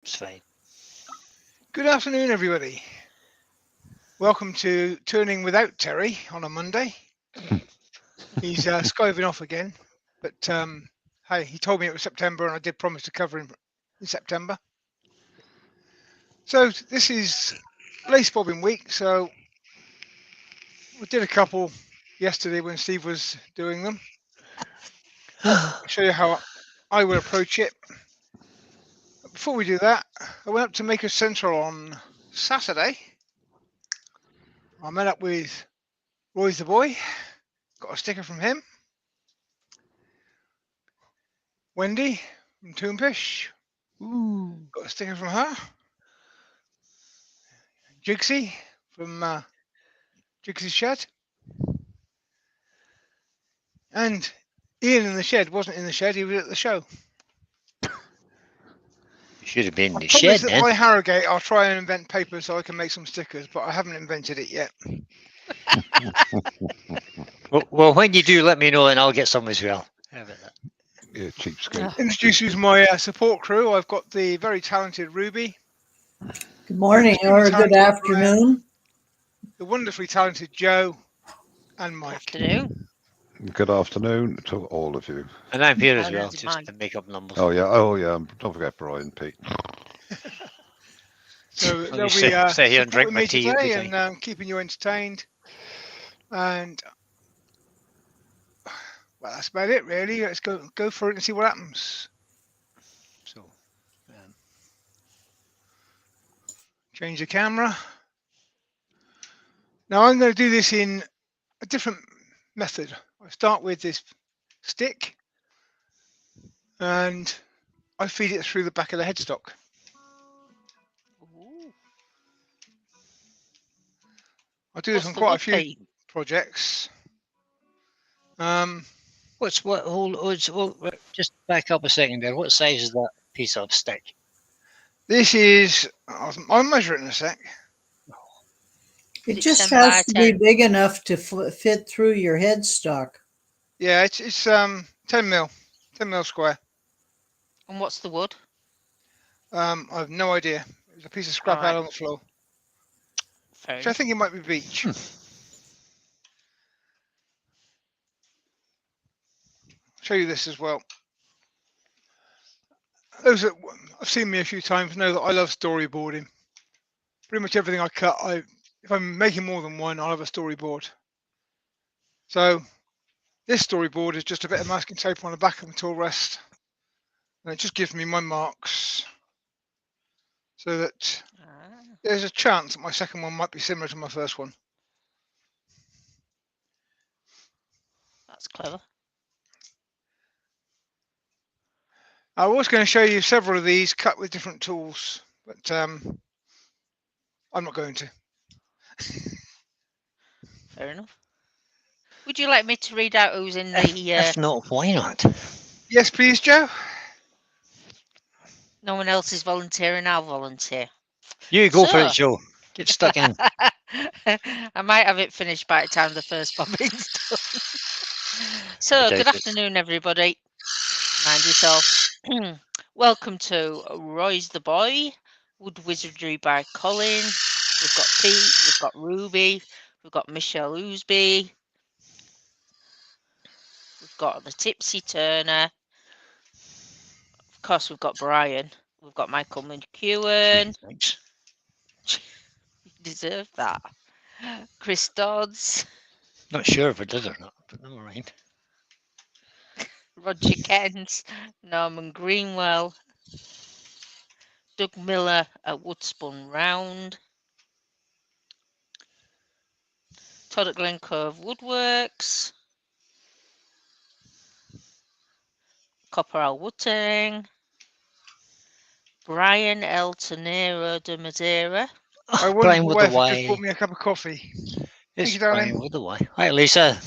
It's fine. Good afternoon, everybody. Welcome to Turning Without Terry on a Monday. He's skiving off again, but hey, he told me it was September, and I did promise to cover him in September. So this is lace bobbing week. So we did a couple yesterday when Steve was doing them. I'll show you how I would approach it. But before we do that, I went up to Maker Central on Saturday. I met up with Roy's the boy. Got a sticker from him. Wendy from Toompish. Ooh. Got a sticker from her. Jigsy from Jigsy's Shed. And Ian in the shed wasn't in the shed, he was at the show. You should have been in I the promise shed that then. by Harrogate I'll try and invent paper so I can make some stickers, but I haven't invented it yet. Well, when you do, let me know and I'll get some as well. How about that? Yeah, cheapskate. Introduce you to my support crew. I've got the very talented Ruby, Good morning extremely or good talented Brian, afternoon. the wonderfully talented Joe, and Mike. Afternoon. Good afternoon to all of you. And I'm here as How well, does it just mind? to make up numbers. Oh yeah. Don't forget Brian, Pete. So Let they'll me be sit here and drink supporting my me tea every today time. and keeping you entertained. And well, that's about it, really. Let's go for it and see what happens. So, Change the camera. Now I'm going to do this in a different method. I start with this stick and I feed it through the back of the headstock. Ooh, I do this what's on the quite a wood, few Pete? projects. just back up a second there. What size is that piece of stick? This is, I'll measure it in a sec. It It's just 10 by has to be 10. big enough to fit through your headstock. Yeah, it's 10 mil square. And what's the wood? I have no idea. There's a piece of scrap Alright. out on the floor, Fair which I enough. think it might be beech. Show you this as well. Those that have seen me a few times know that I love storyboarding. Pretty much everything I cut, if I'm making more than one, I'll have a storyboard. So this storyboard is just a bit of masking tape on the back of the tool rest, and it just gives me my marks, so that Ah, there's a chance that my second one might be similar to my first one. that's clever. I was going to show you several of these cut with different tools, but I'm not going to. Fair enough. Would you like me to read out who's in the... If not, why not? Yes, please, Joe. No one else is volunteering, I'll volunteer. You go for So- it, Joe. Get stuck in. I might have it finished by the time the first bobbin's done. So, doubt good it. afternoon, everybody. Mind yourself. Welcome to Roy's the Boy, Wood Wizardry by Colin. We've got Pete, we've got Ruby, we've got Michelle Ousby, we've got the Tipsy Turner. Of course, we've got Brian. We've got Michael McEwen. Thanks. You deserve that. Chris Dodds, Not sure if it did or not, but never mind. Roger Kent, Norman Greenwell, Doug Miller at Woodspun Round, Todd at Glen Cove Woodworks, Copper Al Woodting, Brian El Tenero de Madeira. I Oh, wondered Brian my with the wife had just Y. bought me a cup of coffee. It's you, darling. Brian with the Y. Hi, Lisa.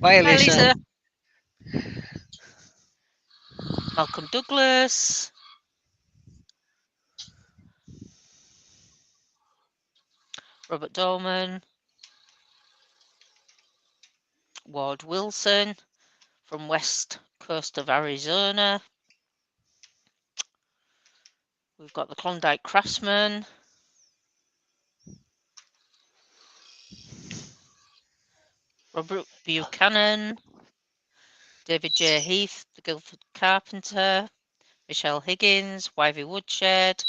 Bye, Hi, Lisa. Lisa. Malcolm Douglas, Robert Dolman, Ward Wilson from West Coast of Arizona. We've got the Klondike Craftsman. Robert Buchanan. David J. Heath, the Guildford Carpenter. Michelle Higgins, Wivey Woodshed.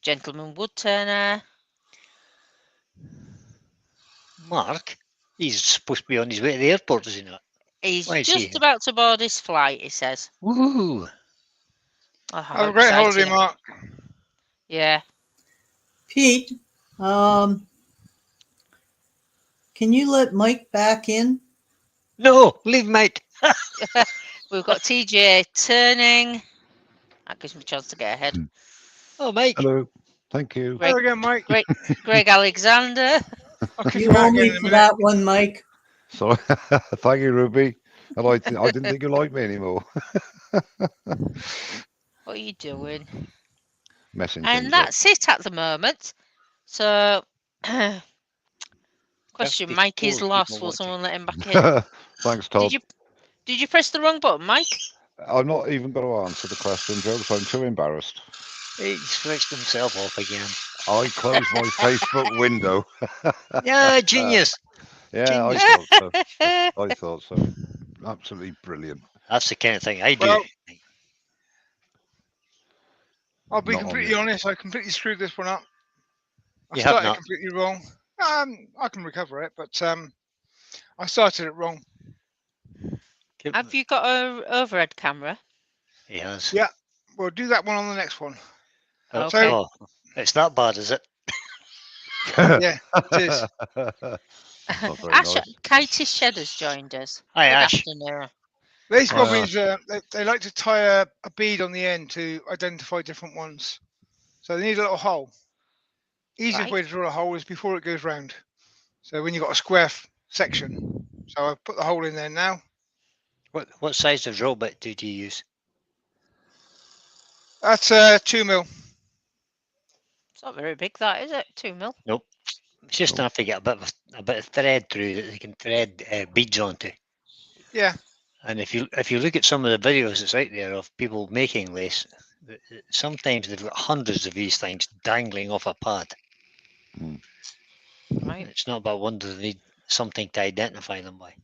Gentleman Woodturner. Mark, he's supposed to be on his way to the airport, is he not? He's Why is just he? about to board his flight, he says. Woohoo! Oh, Have a great holiday, Mark. Yeah. Pete, can you let Mike back in? No, leave mate. We've got TJ turning. That gives me a chance to get ahead. Oh, Mike. Hello. Thank you. Greg, There again, Mike. Greg Alexander. I'll kick You him out owe again me in a for minute. that one, Mike. Sorry. Thank you, Ruby. And I didn't think you liked me anymore. What are you doing? Messing And things up. that's it at the moment. So, question: Mike is 54 lost. people Will watching. someone let him back in? Thanks, Todd. Did you press the wrong button, Mike? I'm not even going to answer the question, Joe, so I'm too embarrassed. He switched himself off again. I closed my Facebook window. Yeah, genius. Yeah, I Genius. thought so. I thought so. Absolutely brilliant. That's the kind of thing I do. Well, I'll be Not on completely you. honest. I completely screwed this one up. I You have started not. completely wrong. I can recover it, but I started it wrong. Have you got a overhead camera? He has. Yeah. We'll do that one on the next one. Oh, Okay. oh, it's that bad, is it? Yeah, it is. Not very Ash, nice. Katie Shedder's joined us. Hi, Good Ash. afternoon. Lace Ah. bobbins, they like to tie a bead on the end to identify different ones. So they need a little hole. Easiest Right. way to drill a hole is before it goes round. So when you've got a square section. So I've put the hole in there now. What size of drill bit did you use? That's 2 mil. It's not very big, that is it? 2 mil. Nope. It's just enough to get a bit of thread through that they can thread beads onto. Yeah. And if you look at some of the videos that's out there of people making lace, sometimes they've got hundreds of these things dangling off a pad. Right. It's not about wonder they need something to identify them by.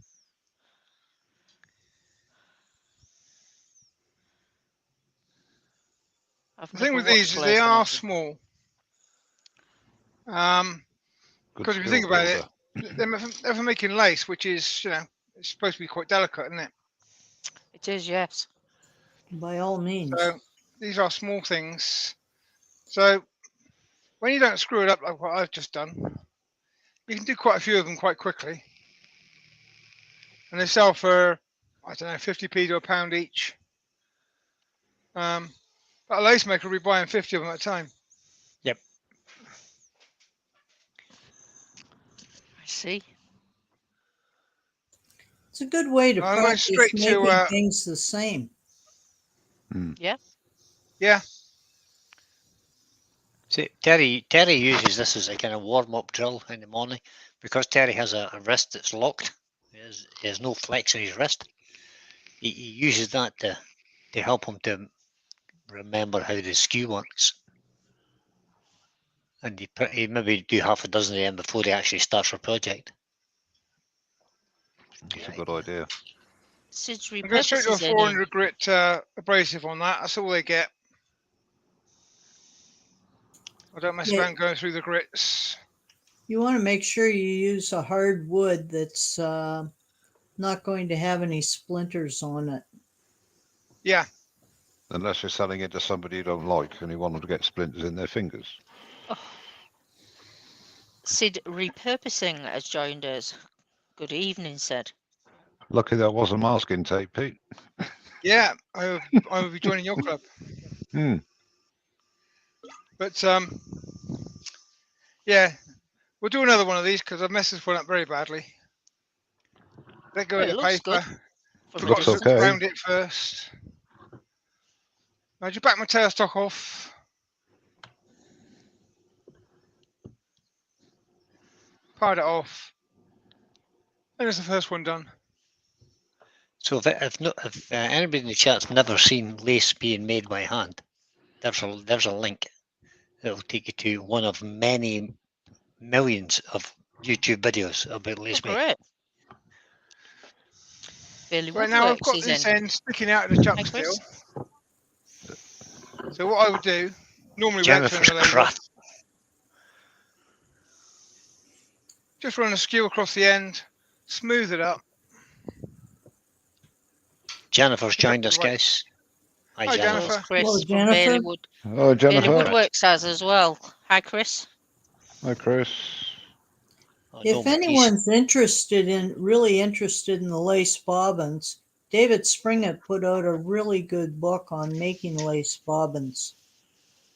I've The thing never with these watched is they lace are making. small. Good Because if you skill think about builder. it, they're for making lace, which is, it's supposed to be quite delicate, isn't it? It is, yes. By all means. So these are small things. So when you don't screw it up like what I've just done, you can do quite a few of them quite quickly. And they sell for, I don't know, 50p to £1 each. But a lace maker will be buying 50 of them at a time. I see. It's a good way to I'm going practice straight to, making things the same. yeah. See, Terry uses this as a kind of warm-up drill in the morning because Terry has a wrist that's locked. He has no flex in his wrist. He uses that to help him to remember how the skew works. And he maybe do half a dozen of them before he actually starts a project. That's a good idea. Sid's I'm going straight to a repurposes any. 400 grit abrasive on that. That's all they get. I don't mess Yeah. around going through the grits. You want to make sure you use a hard wood that's not going to have any splinters on it. Yeah. Unless you're selling it to somebody you don't like and you want them to get splinters in their fingers. Sid Repurposing has joined us. Good evening, Sid. Lucky that wasn't masking tape, Pete. Yeah. I will be joining your club. But yeah, we'll do another one of these because I've messed this one up very badly. Let go Well, of it the looks paper. good from a Forgot to Looks distance. okay. round it first. Now just back my tailstock off. Fired it off. And there's the first one done. So if anybody in the chat's never seen lace being made by hand, there's a link that will take you to one of many millions of YouTube videos about Oh, lace making. great. Billy Right now I've Woodworks got is this in. end sticking out of the chuck Hi, still. Chris. So what I would do, normally without turning Jennifer's the lathe off, craft. just run a skew across the end, smooth it up. Jennifer's Pick up joined the us, right- guys. Hi, Hi, Jennifer. There's Jennifer. Chris Hello, from Bailey Jennifer. Wood. Oh, Bailey Jennifer. Woodworks has as well. Hi, Chris. Hi, Chris. Oh, If no, anyone's really interested in the lace bobbins, David Springett put out a really good book on making lace bobbins.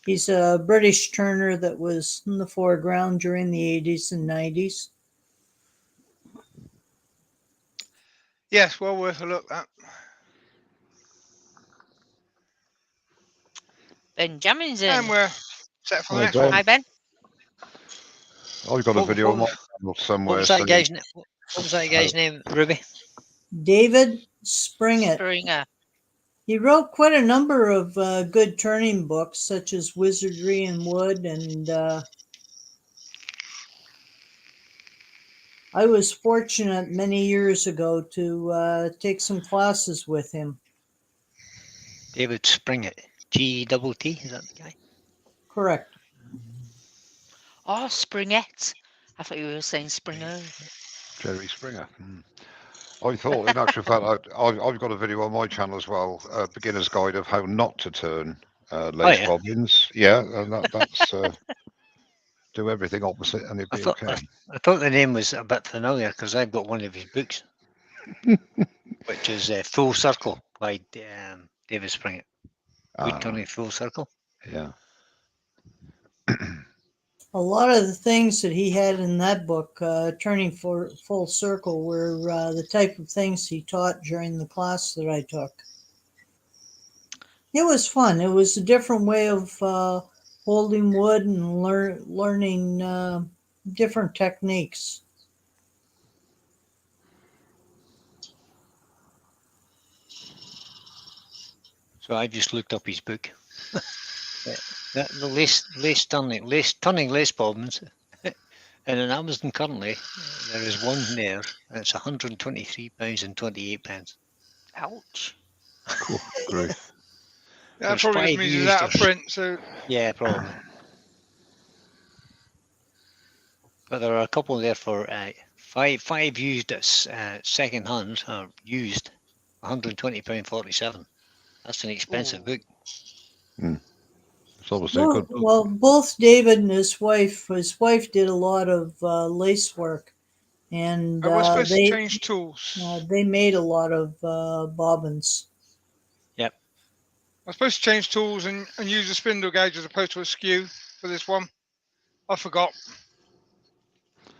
He's a British turner that was in the foreground during the 80s and 90s. Yes, well worth a look. That. Benjamin's in. And we're set for the Hi, next Ben. one. Hi, Ben. I've got a What- video what on my was- channel somewhere. What was that saying- guy's name? What was that guy's name, Ruby? David Springett. Springer. He wrote quite a number of good turning books, such as Wizardry in Wood, and I was fortunate many years ago to take some classes with him. David Springett. G-double-T, is that the guy? Correct. Oh, Springett. I thought you were saying Springer. Jerry Springer. I thought, in actual fact, I've got a video on my channel as well, beginner's guide of how not to turn lace yeah. bobbins. Yeah, and that's do everything opposite and it'd I be thought, okay. I thought the name was a bit familiar because I've got one of his books, which is Full Circle by David Springett. Wood turning full circle. Yeah. A lot of the things that he had in that book, Turning for Full Circle, were the type of things he taught during the class that I took. It was fun. It was a different way of holding wood and learning different techniques. So I just looked up his book. the turning lace bobbins. And in Amazon currently, there is one there, and it's £123.28. Ouch. Cool. Great. That There's probably just 5 means it's used out of or- print. So Yeah, probably. But there are a couple there for five used at second hand, or used, £120.47. That's an expensive Ooh. book. It's obviously a good book. Well, both David and his wife did a lot of lace work, and I was supposed to they change tools. they made a lot of bobbins. I was supposed to change tools and use a spindle gauge as opposed to a skew for this one. I forgot.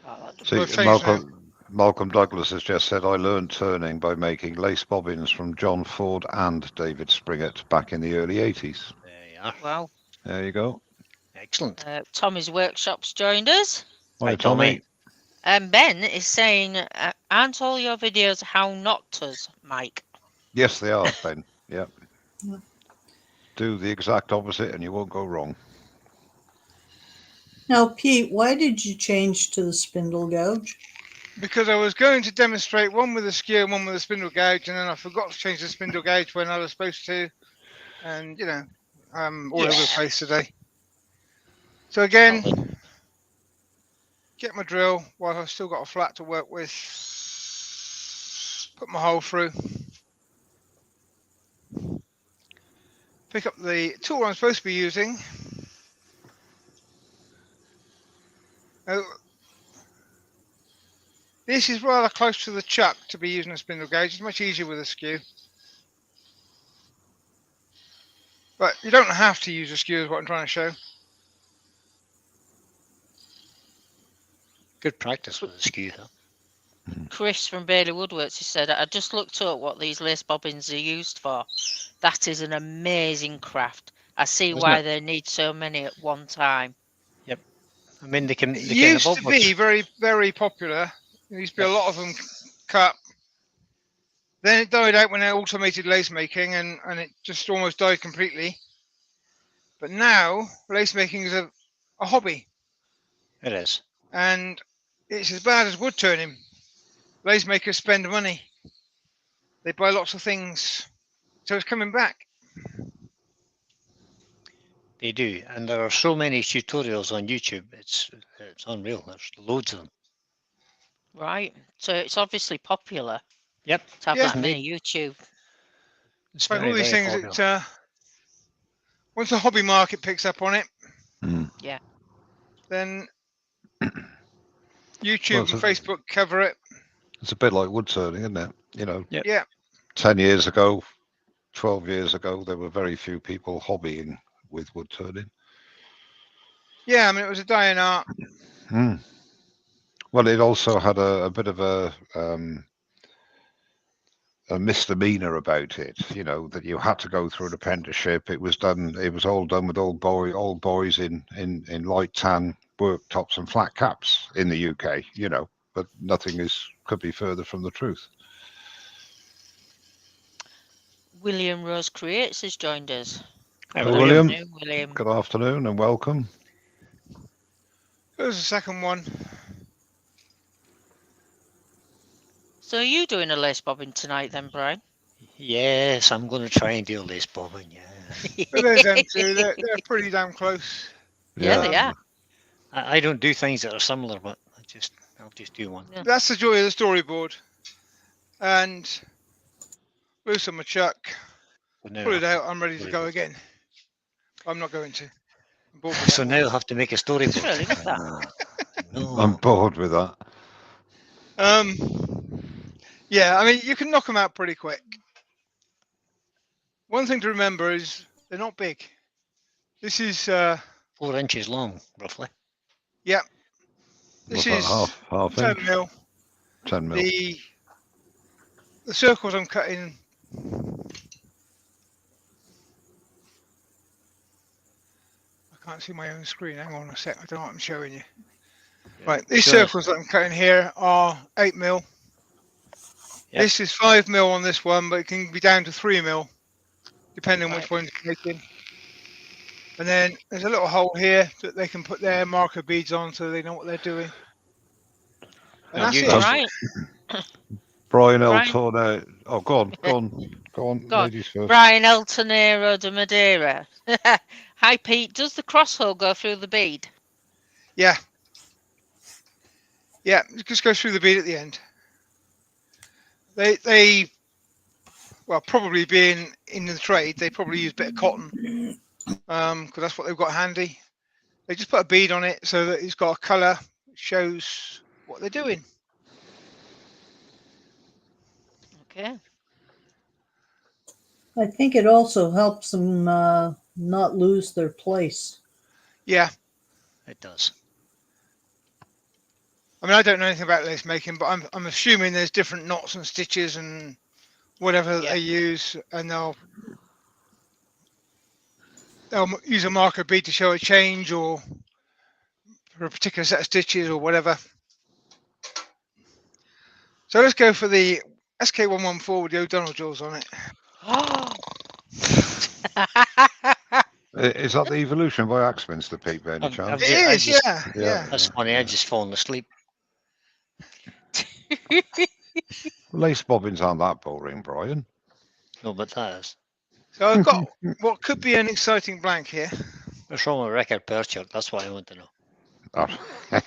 Oh, that See, I've changed Malcolm Douglas has just said, I learned turning by making lace bobbins from John Ford and David Springett back in the early 80s. There you are. Well, There you go. Excellent. Tommy's Workshop's joined us. Hi, Tommy. Tommy. Ben is saying, aren't all your videos how not to's, Mike? Yes, they are, Ben. Yep. Yeah. Do the exact opposite and you won't go wrong. Now, Pete, why did you change to the spindle gouge? Because I was going to demonstrate one with a skew and one with a spindle gauge, and then I forgot to change the spindle gauge when I was supposed to, and all over the place today. So again, get my drill while I've still got a flat to work with. Put my hole through. Pick up the tool I'm supposed to be using. Now, this is rather close to the chuck to be using a spindle gauge. It's much easier with a skew. But you don't have to use a skew is what I'm trying to show. Good practice with the skew, though. Chris from Bailey Woodworks, he said, I just looked up what these lace bobbins are used for. That is an amazing craft. I see Isn't why it? they need so many at one time. I mean, they can It evolve used to upwards. be very, very popular. There used to be a lot of them cut. Then it died out when they automated lace making, and it just almost died completely. But now lace making is a hobby, It is. and it's as bad as wood turning. Lace makers spend money. They buy lots of things, so it's coming back. They do, and there are so many tutorials on YouTube. It's unreal. There's loads of them. Right. So it's obviously popular Yep. to have Yeah. that many YouTube. It's Like very, all these very things, popular. once the hobby market picks up on it, Yeah. then YouTube Well, and Facebook cover it. it's a bit like wood turning, isn't it? You know, Yep. Yeah, 10 years ago, 12 years ago, there were very few people hobbying with wood turning. yeah. I mean, it was a dying art. Well, it also had a bit of a misdemeanor about it, you know, that you had to go through an apprenticeship. It was all done with old boys in light tan work tops and flat caps in the UK, you know, but nothing could be further from the truth. William Rose Creates has joined us. Hi, Hello, William. William. William. Good afternoon and welcome. There's the second one. So are you doing a lace bobbin tonight then, Brian? Yes, I'm going to try and do a lace bobbin. Yeah. But there's them two. They're pretty damn close. Yeah, they are. I don't do things that are similar, but I'll just do one. Yeah. That's the joy of the storyboard. And loosen my chuck, So now, pull it out. I'm ready to go again. I'm not going to. I'm bored with so that now one. I'll have to make a It's storyboard. really good, that. No. I'm bored with that. Yeah, I mean, you can knock them out pretty quick. One thing to remember is they're not big. This is 4 inches long, roughly. this What's that, is half 10 inch? mil. 10 mil. The circles I'm cutting. I can't see my own screen. Hang on a sec. I don't know what I'm showing you. Right, these Sure. circles that I'm cutting here are 8 mil. Yep. This is 5 mil on this one, but it can be down to 3 mil, depending on which one's making. And then there's a little hole here that they can put their marker beads on so they know what they're doing. And Now that's you it. guys- Right. Brian L. Brian- Tornado. Oh, go on, Go on. ladies first. Brian El Tonero de Madeira. Hi, Pete. Does the crosshole go through the bead? Yeah. Yeah, it just goes through the bead at the end. They well, probably being in the trade, they probably use a bit of cotton, because that's what they've got handy. They just put a bead on it so that it's got a colour, shows what they're doing. Okay. I think it also helps them not lose their place. Yeah, It does. I mean, I don't know anything about lace making, but I'm assuming there's different knots and stitches and whatever that Yeah. they use, and they'll use a marker bead to show a change or for a particular set of stitches or whatever. So let's go for the SK114 with the O'Donnell jaws on it. Is that the evolution by Axminster, Pete, by any I've- chance? I've- It I is, just- yeah. That's funny. I just fallen asleep. Lace bobbins aren't that boring, Brian. No, but that is. So I've got what could be an exciting blank here. What's wrong with record perch? That's what I want to know. Oh.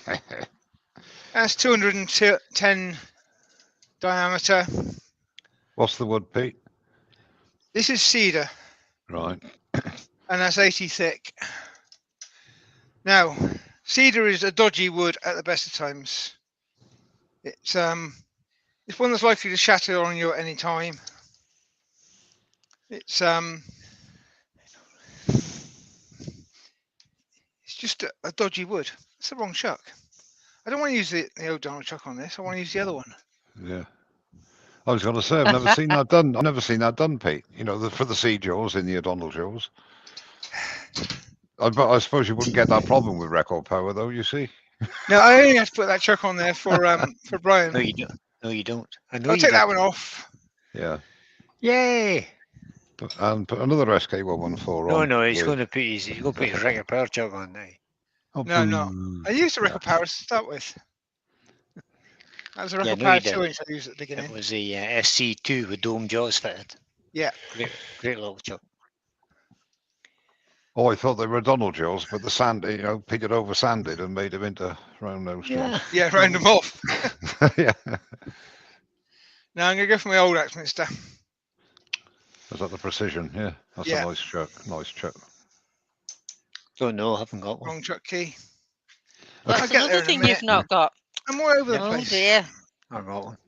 That's 210 diameter. What's the wood, Pete? This is cedar, Right. and that's 80 thick. Now, cedar is a dodgy wood at the best of times. It's one that's likely to shatter on you at any time. It's just a dodgy wood. It's the wrong chuck. I don't want to use the O'Donnell chuck on this. I want to use the other one. Yeah. I was going to say, I've never seen that done. I've never seen that done, Pete. You know, for the sea jaws in the O'Donnell jaws. I suppose you wouldn't get that problem with record power, though. You see. No, I only have to put that chuck on there for Brian. No, you don't. No, you don't. I know I'll you take that don't. one off. Yeah. Yay! And put another SK114 No, on. no, he's with- going to put his record power chuck on now. Oh, No. boo. I used the Yeah. record power to start with. That was a record no, power you didn't. 2 inch I used at the beginning. It was the SC2 with dome jaws fitted. Yeah. Great little chuck. Oh, I thought they were Donald Jaws, but the sand, Peter over sanded and made them into round nose Yeah. Yeah, round them off. jaws. Yeah. Now I'm going to go for my old Axminster. Is that the precision? Yeah. That's Yeah. a nice chuck. Nice chuck. Don't know, haven't got one. Wrong chuck key. That's I'll get there another in a thing minute. you've not got. I'm all over the Oh place. dear. I got one.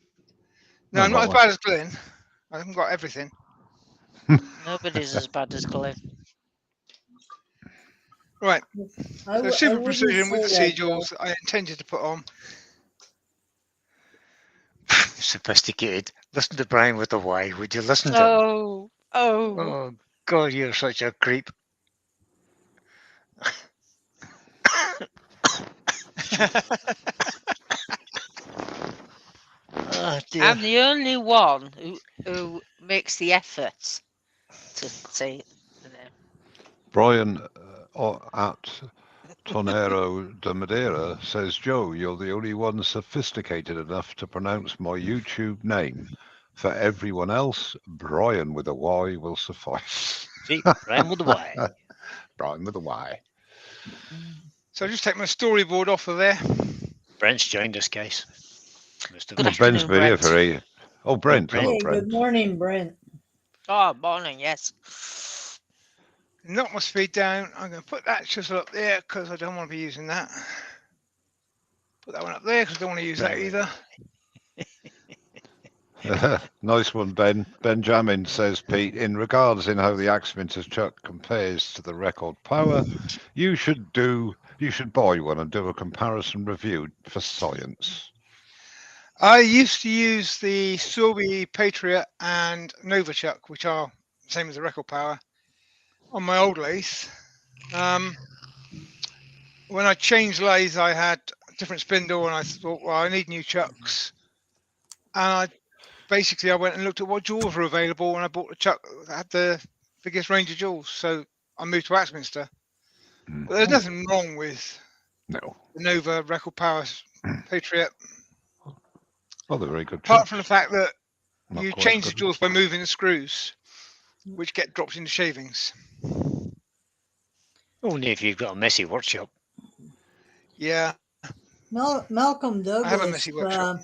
No, I'm No, not as no. bad as Glenn. I haven't got everything. Nobody's as bad as Glenn. Right. I So super wouldn't precision with the say that, C-jewels I intended to put on. Sophisticated. Listen to Brian with the Y. Would you listen to him? Oh. Oh, God, you're such a creep. Oh, dear. I'm the only one who makes the effort to say the name. Brian at Tonero de Madeira says, Joe, you're the only one sophisticated enough to pronounce my YouTube name. For everyone else, Brian with a Y will suffice. See, Brian with the Y. Brian with a Y. So I just take my storyboard off of there. Brent's joined us, guys. Must have Good Well, Brent's afternoon, been here Brent. for a... Oh, Brent. Brent. Hello, Hey, Brent. good morning, Brent. Oh, morning, yes. Knock my speed down. I'm going to put that chisel up there because I don't want to be using that. Put that one up there because I don't want to use that Right. either. Nice one, Ben. Benjamin says, Pete, in regards in how the Axminter's chuck compares to the record power, you should buy one and do a comparison review for science. I used to use the Sorby Patriot and Nova chuck, which are the same as the record power, on my old lathe. When I changed lathes, I had a different spindle, and I thought, well, I need new chucks. And I went and looked at what jewels were available, and I bought a chuck that had the biggest range of jewels. So I moved to Axminster. But there's nothing wrong with No. the Nova record power Patriot, Well, they're very good apart chucks. from the fact that Not you quite change the good. jewels by moving the screws, which get dropped into shavings. Only if you've got a messy workshop. Yeah, Malcolm I have a Douglas messy workshop.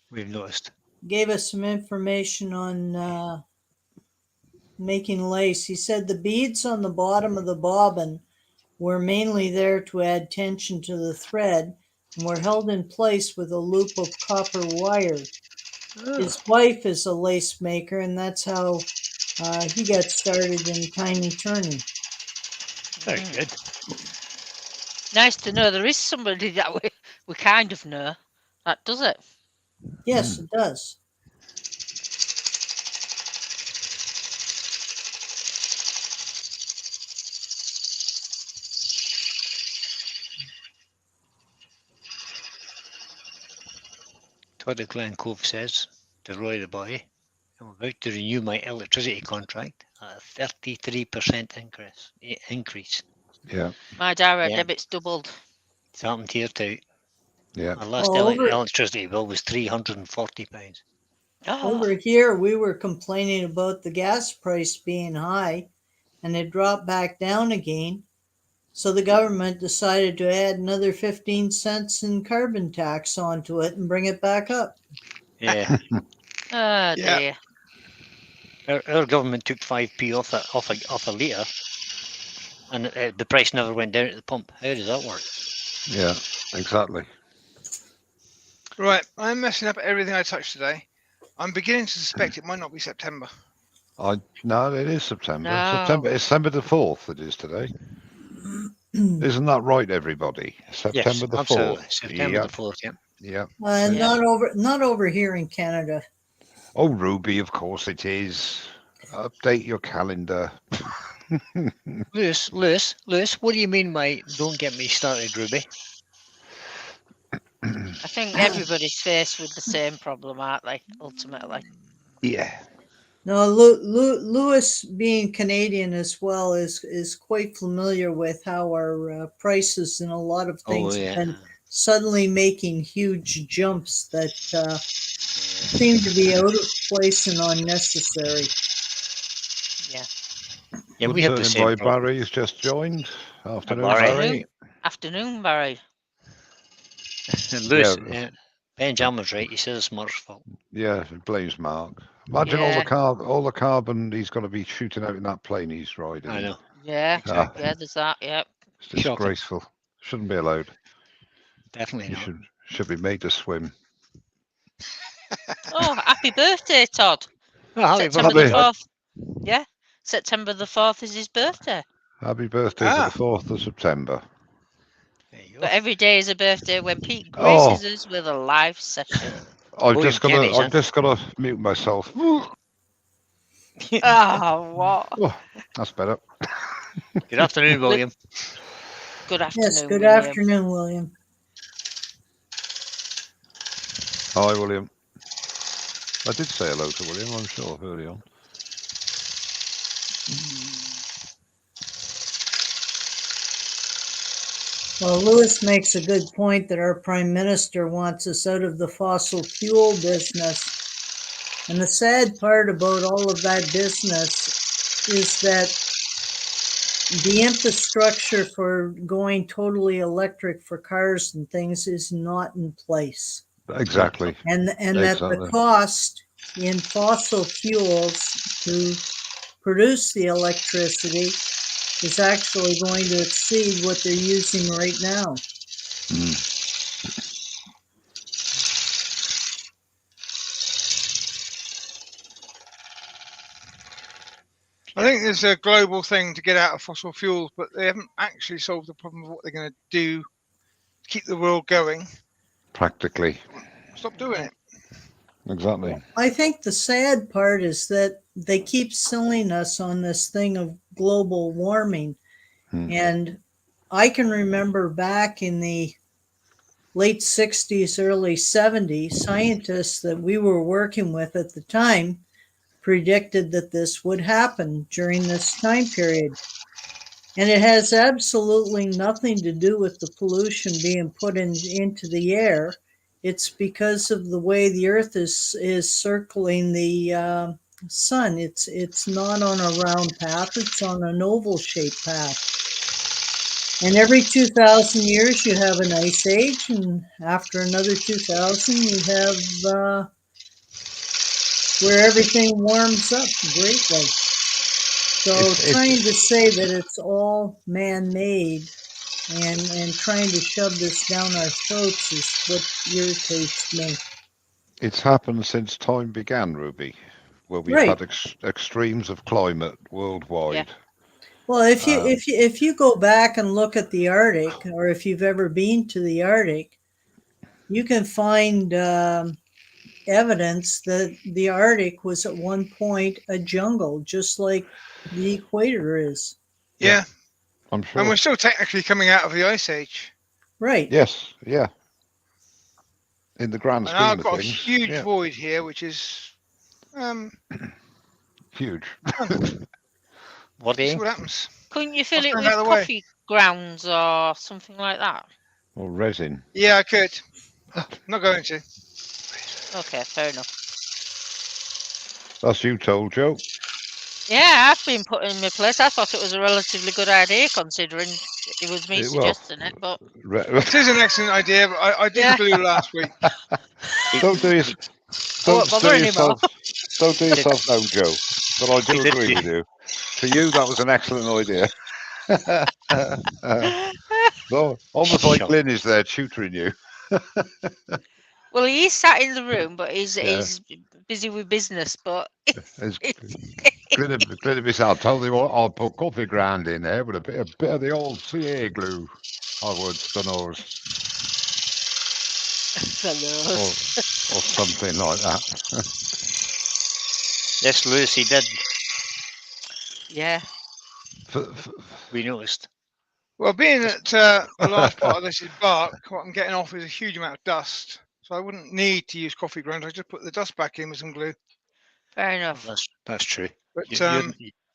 We've noticed. gave us some information on making lace. He said the beads on the bottom of the bobbin were mainly there to add tension to the thread and were held in place with a loop of copper wire. His wife is a lace maker, and that's how he got started in tiny turning. Very good. Nice to know there is somebody that we kind of know that does it. Yes, it does. Todd Glen Cove says to Roy the boy, I'm about to renew my electricity contract at a 33% increase. Yeah, My direct Yeah. debit's doubled. It's happened here too. yeah. Our last Well, over- electricity bill was £340. Oh, Over here, we were complaining about the gas price being high, and it dropped back down again. So the government decided to add another 15 cents in carbon tax onto it and bring it back up. Yeah. oh Yeah. dear. Our government took 5p off a litre, and the price never went down at the pump. How does that work? Yeah, exactly. Right, I'm messing up everything I touch today. I'm beginning to suspect it might not be September. No, it is September. No. September the 4th it is today. Isn't that right, everybody? September Yes, the absolutely. 4th. September Yep, the 4th, yeah. yep. Yeah. Not over here in Canada. Oh, Ruby, of course it is. Update your calendar. Lewis, what do you mean by don't get me started, Ruby? I think everybody's faced with the same problem, aren't they? Ultimately. Yeah. No, Lewis, being Canadian as well, is quite familiar with how our prices and a lot of things have been suddenly making huge jumps that seem to be out of place and unnecessary. Yeah. Yeah, Good we have the turning same by problem. Barry's just joined. Afternoon, Barry. Barry. Afternoon, Barry. And Lewis, Yeah. Benjamin's right. He says it's Mark's fault. Yeah, it blames Mark. Imagine all the carbon he's going to be shooting out in that plane he's riding. I know. Yeah. Exactly. Yeah, there's that. Yeah. It's disgraceful. Shouldn't be allowed. Definitely He not. should be made to swim. Oh, happy birthday, Todd. Oh, September the 4th. Yeah. September the 4th is his birthday. Happy birthday to the 4th of September. There you go. But every day is a birthday when Pete graces us with a live session. I'm just gonna mute myself. Oh, what? Oh, that's better. Good afternoon, William. Good afternoon. Yes, good William. afternoon, William. Hi, William. I did say hello to William, I'm sure, early on. Well, Lewis makes a good point that our Prime Minister wants us out of the fossil fuel business. And the sad part about all of that business is that the infrastructure for going totally electric for cars and things is not in place. Exactly. And that the cost in fossil fuels to produce the electricity is actually going to exceed what they're using right now. I think there's a global thing to get out of fossil fuels, but they haven't actually solved the problem of what they're going to do to keep the world going. Practically. Stop doing it. Exactly. I think the sad part is that they keep selling us on this thing of global warming. And I can remember back in the late 60s, early 70s, scientists that we were working with at the time predicted that this would happen during this time period. And it has absolutely nothing to do with the pollution being put into the air. It's because of the way the Earth is circling the sun. It's not on a round path, it's on an oval-shaped path. And every 2,000 years you have an ice age, and after another 2,000 you have where everything warms up greatly. So trying to say that it's all man-made and trying to shove this down our throats is what irritates me. It's happened since time began, Ruby, where we've had extremes of climate worldwide. Yeah. Well, if you go back and look at the Arctic, or if you've ever been to the Arctic, you can find evidence that the Arctic was at one point a jungle, just like the equator is. Yeah. I'm sure. And we're still technically coming out of the ice age. Right. Yes. Yeah. In the grand scheme of things. I've got a huge void here, which is huge. What see what happens. Couldn't you fill it with coffee grounds or something like that? Or resin. Yeah, I could. Not going to. Okay, fair enough. That's you told, Joe. Yeah, I've been put in my place. I thought it was a relatively good idea considering it was me suggesting it, but it is an excellent idea, but I did glue last week. Don't do yourself down, Joe. But I do agree with you. For you, that was an excellent idea. So, almost like Glyn is there tutoring you. Well, he is sat in the room, but he's busy with business. But Glyn be sad. Tell you what, I'll put coffee ground in there with a bit of the old CA glue. I would, or something like that. Yes, Lewis, he did. Yeah. We noticed. Well, being that a large part of this is bark, what I'm getting off is a huge amount of dust. So I wouldn't need to use coffee ground. I just put the dust back in with some glue. Fair enough. That's true. But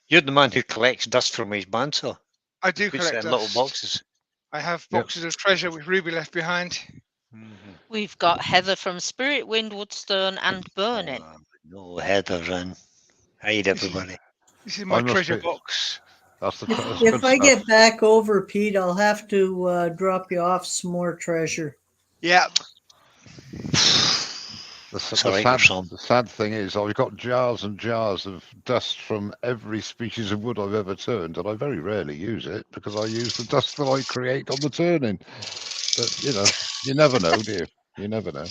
You're the man who collects dust from his bandsaw. I do Puts it collect in little dust. boxes. I have Yep. boxes of treasure which Ruby left behind. We've got Heather from Spirit, Wind, Woodstone, and Burning. No, Heather's in. Hide everybody. This is my I must treasure be- box. That's the If, that's if good I stuff. get back over, Pete, I'll have to drop you off some more treasure. Yeah. Sorry, Gerson. The sad thing is, I've got jars and jars of dust from every species of wood I've ever turned, and I very rarely use it because I use the dust that I create on the turning. But you never know, do you? You never know.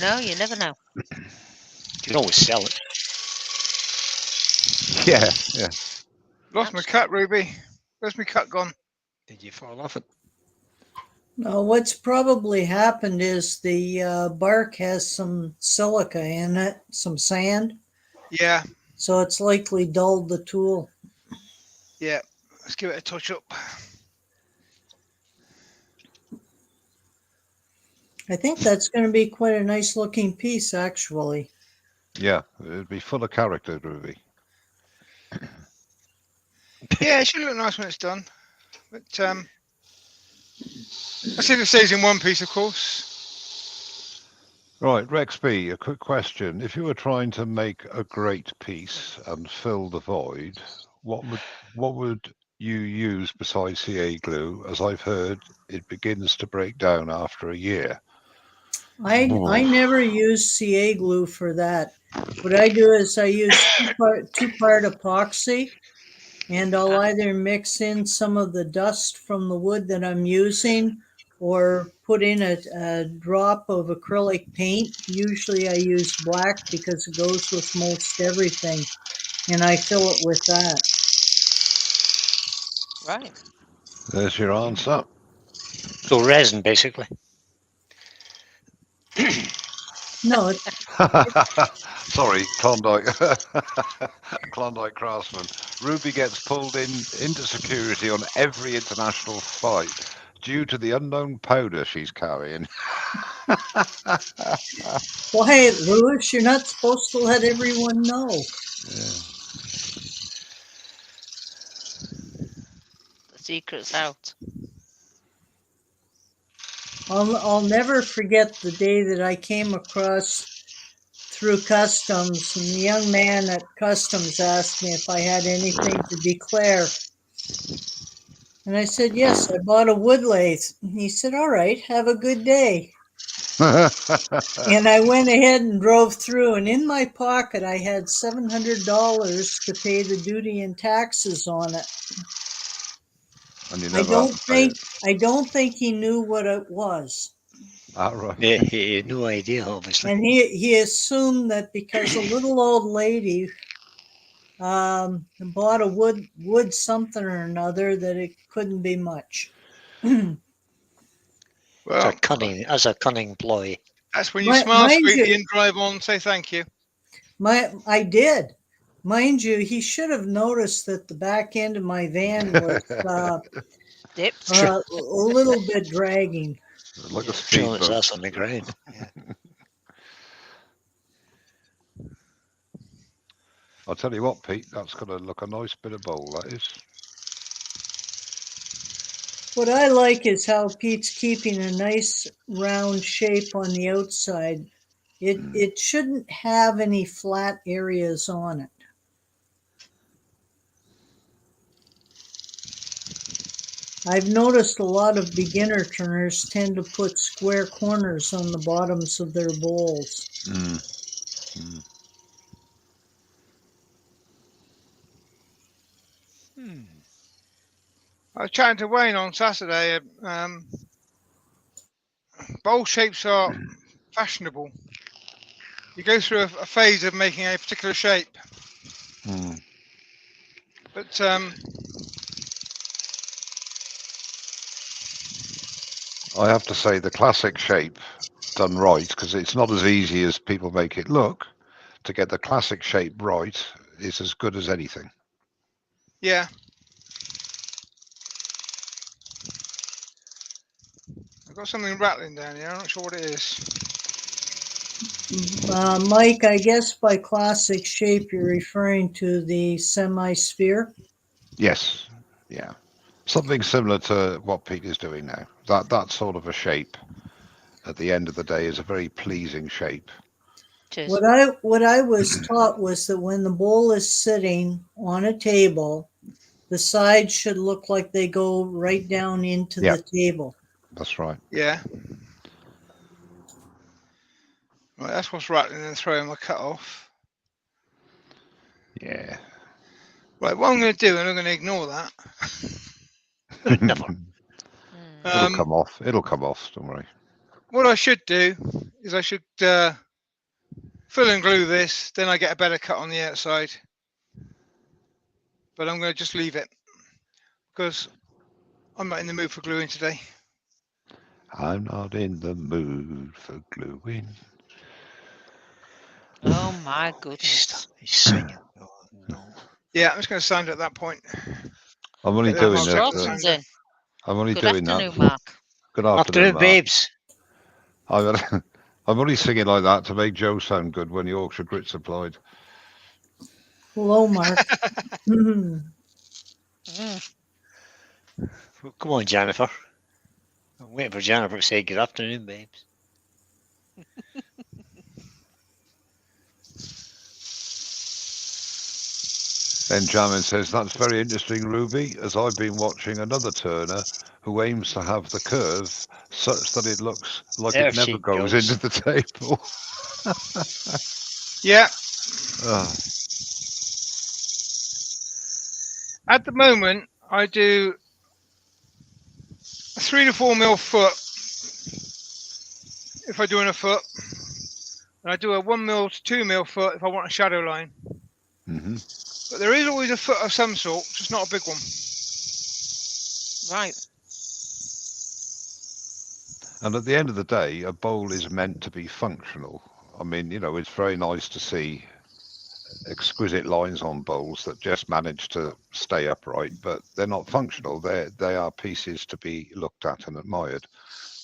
No, you never know. You can always sell it. Yeah. Lost my cut, Ruby. Where's my cut gone? Did you fall off it? No, what's probably happened is the bark has some silica in it, some sand, Yeah. so it's likely dulled the tool. Yeah. Let's give it a touch up. I think that's going to be quite a nice looking piece, actually. Yeah, it'd be full of character, Ruby. Yeah, it should look nice when it's done. But let's see if it stays in one piece, of course. Right, Rex B, a quick question. If you were trying to make a great piece and fill the void, what would you use besides CA glue? As I've heard, it begins to break down after a year. I never use CA glue for that. What I do is I use two-part epoxy, and I'll either mix in some of the dust from the wood that I'm using or put in a drop of acrylic paint. Usually I use black because it goes with most everything, and I fill it with that. Right. There's your answer. So resin, basically. No, Sorry, Klondike. Klondike craftsman. Ruby gets pulled into security on every international flight due to the unknown powder she's carrying. quiet, Lewis. You're not supposed to let everyone know. The secret's out. I'll never forget the day that I came across through customs, and the young man at customs asked me if I had anything to declare. And I said, yes, I bought a wood lathe. And he said, all right, have a good day. And I went ahead and drove through, and in my pocket I had $700 to pay the duty and taxes on it. And you I never have to pay it. don't think he knew what it was. Ah, right. Yeah, he had no idea, obviously. And he assumed that because a little old lady bought a wood something or another, that it couldn't be much. Well, As a cunning ploy. that's when you smile mind sweetly you- and drive on and say thank you. I did. Mind you, he should have noticed that the back end of my van was Dipped. a little bit dragging. Like a Showing its speedboat. ass on the ground. I'll tell you what, Pete, that's going to look a nice bit of bowl, that is. What I like is how Pete's keeping a nice round shape on the outside. It shouldn't have any flat areas on it. I've noticed a lot of beginner turners tend to put square corners on the bottoms of their bowls. I was chatting to Wayne on Saturday. Bowl shapes are fashionable. You go through a phase of making a particular shape. But I have to say the classic shape done right, because it's not as easy as people make it look. To get the classic shape right is as good as anything. yeah. I've got something rattling down here. I'm not sure what it is. Mike, I guess by classic shape you're referring to the semi-sphere. Yes, yeah, something similar to what Pete is doing now. That sort of a shape at the end of the day is a very pleasing shape. Cheers. What I was taught was that when the bowl is sitting on a table, the sides should look like they go right down into Yeah. the table. That's right. Yeah. Right, that's what's rattling and throwing my cut off. Yeah. Right, what I'm going to do, and I'm going to ignore that. Never. It'll come off. It'll come off. Don't worry. What I should do is I should fill and glue this, then I get a better cut on the outside. But I'm going to just leave it because I'm not in the mood for gluing today. I'm not in the mood for gluing. Oh my goodness. He's singing. Oh, no. Yeah, I'm just going to sand it at that point. I'm only Get that doing Mark that. Strawson's in. I'm only Good doing afternoon, that. Mark. Good Afternoon, afternoon, Mark. babes. I'm only singing like that to make Joe sound good when Yorkshire Grits applied. Hello, Mark. Mm. Well, come on, Jennifer. I'm waiting for Jennifer to say good afternoon, babes. Benjamin says, that's very interesting, Ruby, as I've been watching another turner who aims to have the curve such that it looks like There it never she goes goes. into the table. Yeah, Oh, at the moment I do a 3 to 4 mil foot if I'm doing a foot, and I do a 1 mil to 2 mil foot if I want a shadow line. hmm But there is always a foot of some sort, just not a big one. Right. And at the end of the day, a bowl is meant to be functional. I mean, you know, it's very nice to see exquisite lines on bowls that just manage to stay upright, but they're not functional. They are pieces to be looked at and admired.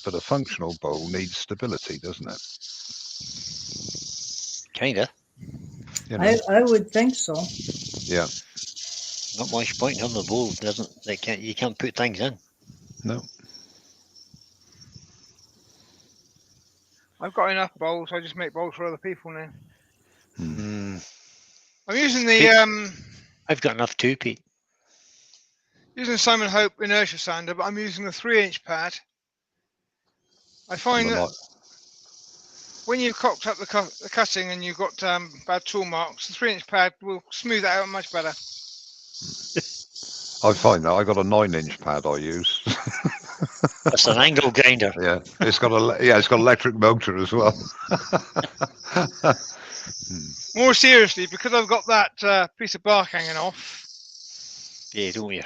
But a functional bowl needs stability, doesn't it? Kinda. You know? I would think so. Yeah. Not much point in having a bowl. Doesn't they? You can't put things in. No. I've got enough bowls, I just make bowls for other people now. Mm, I'm using the I've got enough too, Pete. using Simon Hope inertia sander, but I'm using a 3-inch pad. I find that when you've cocked up the cutting and you've got bad tool marks, the 3-inch pad will smooth it out much better. I find that I got a 9-inch pad I use. That's an angle grinder. Yeah, it's got electric motor as well. More seriously, because I've got that piece of bark hanging off, Yeah, don't you?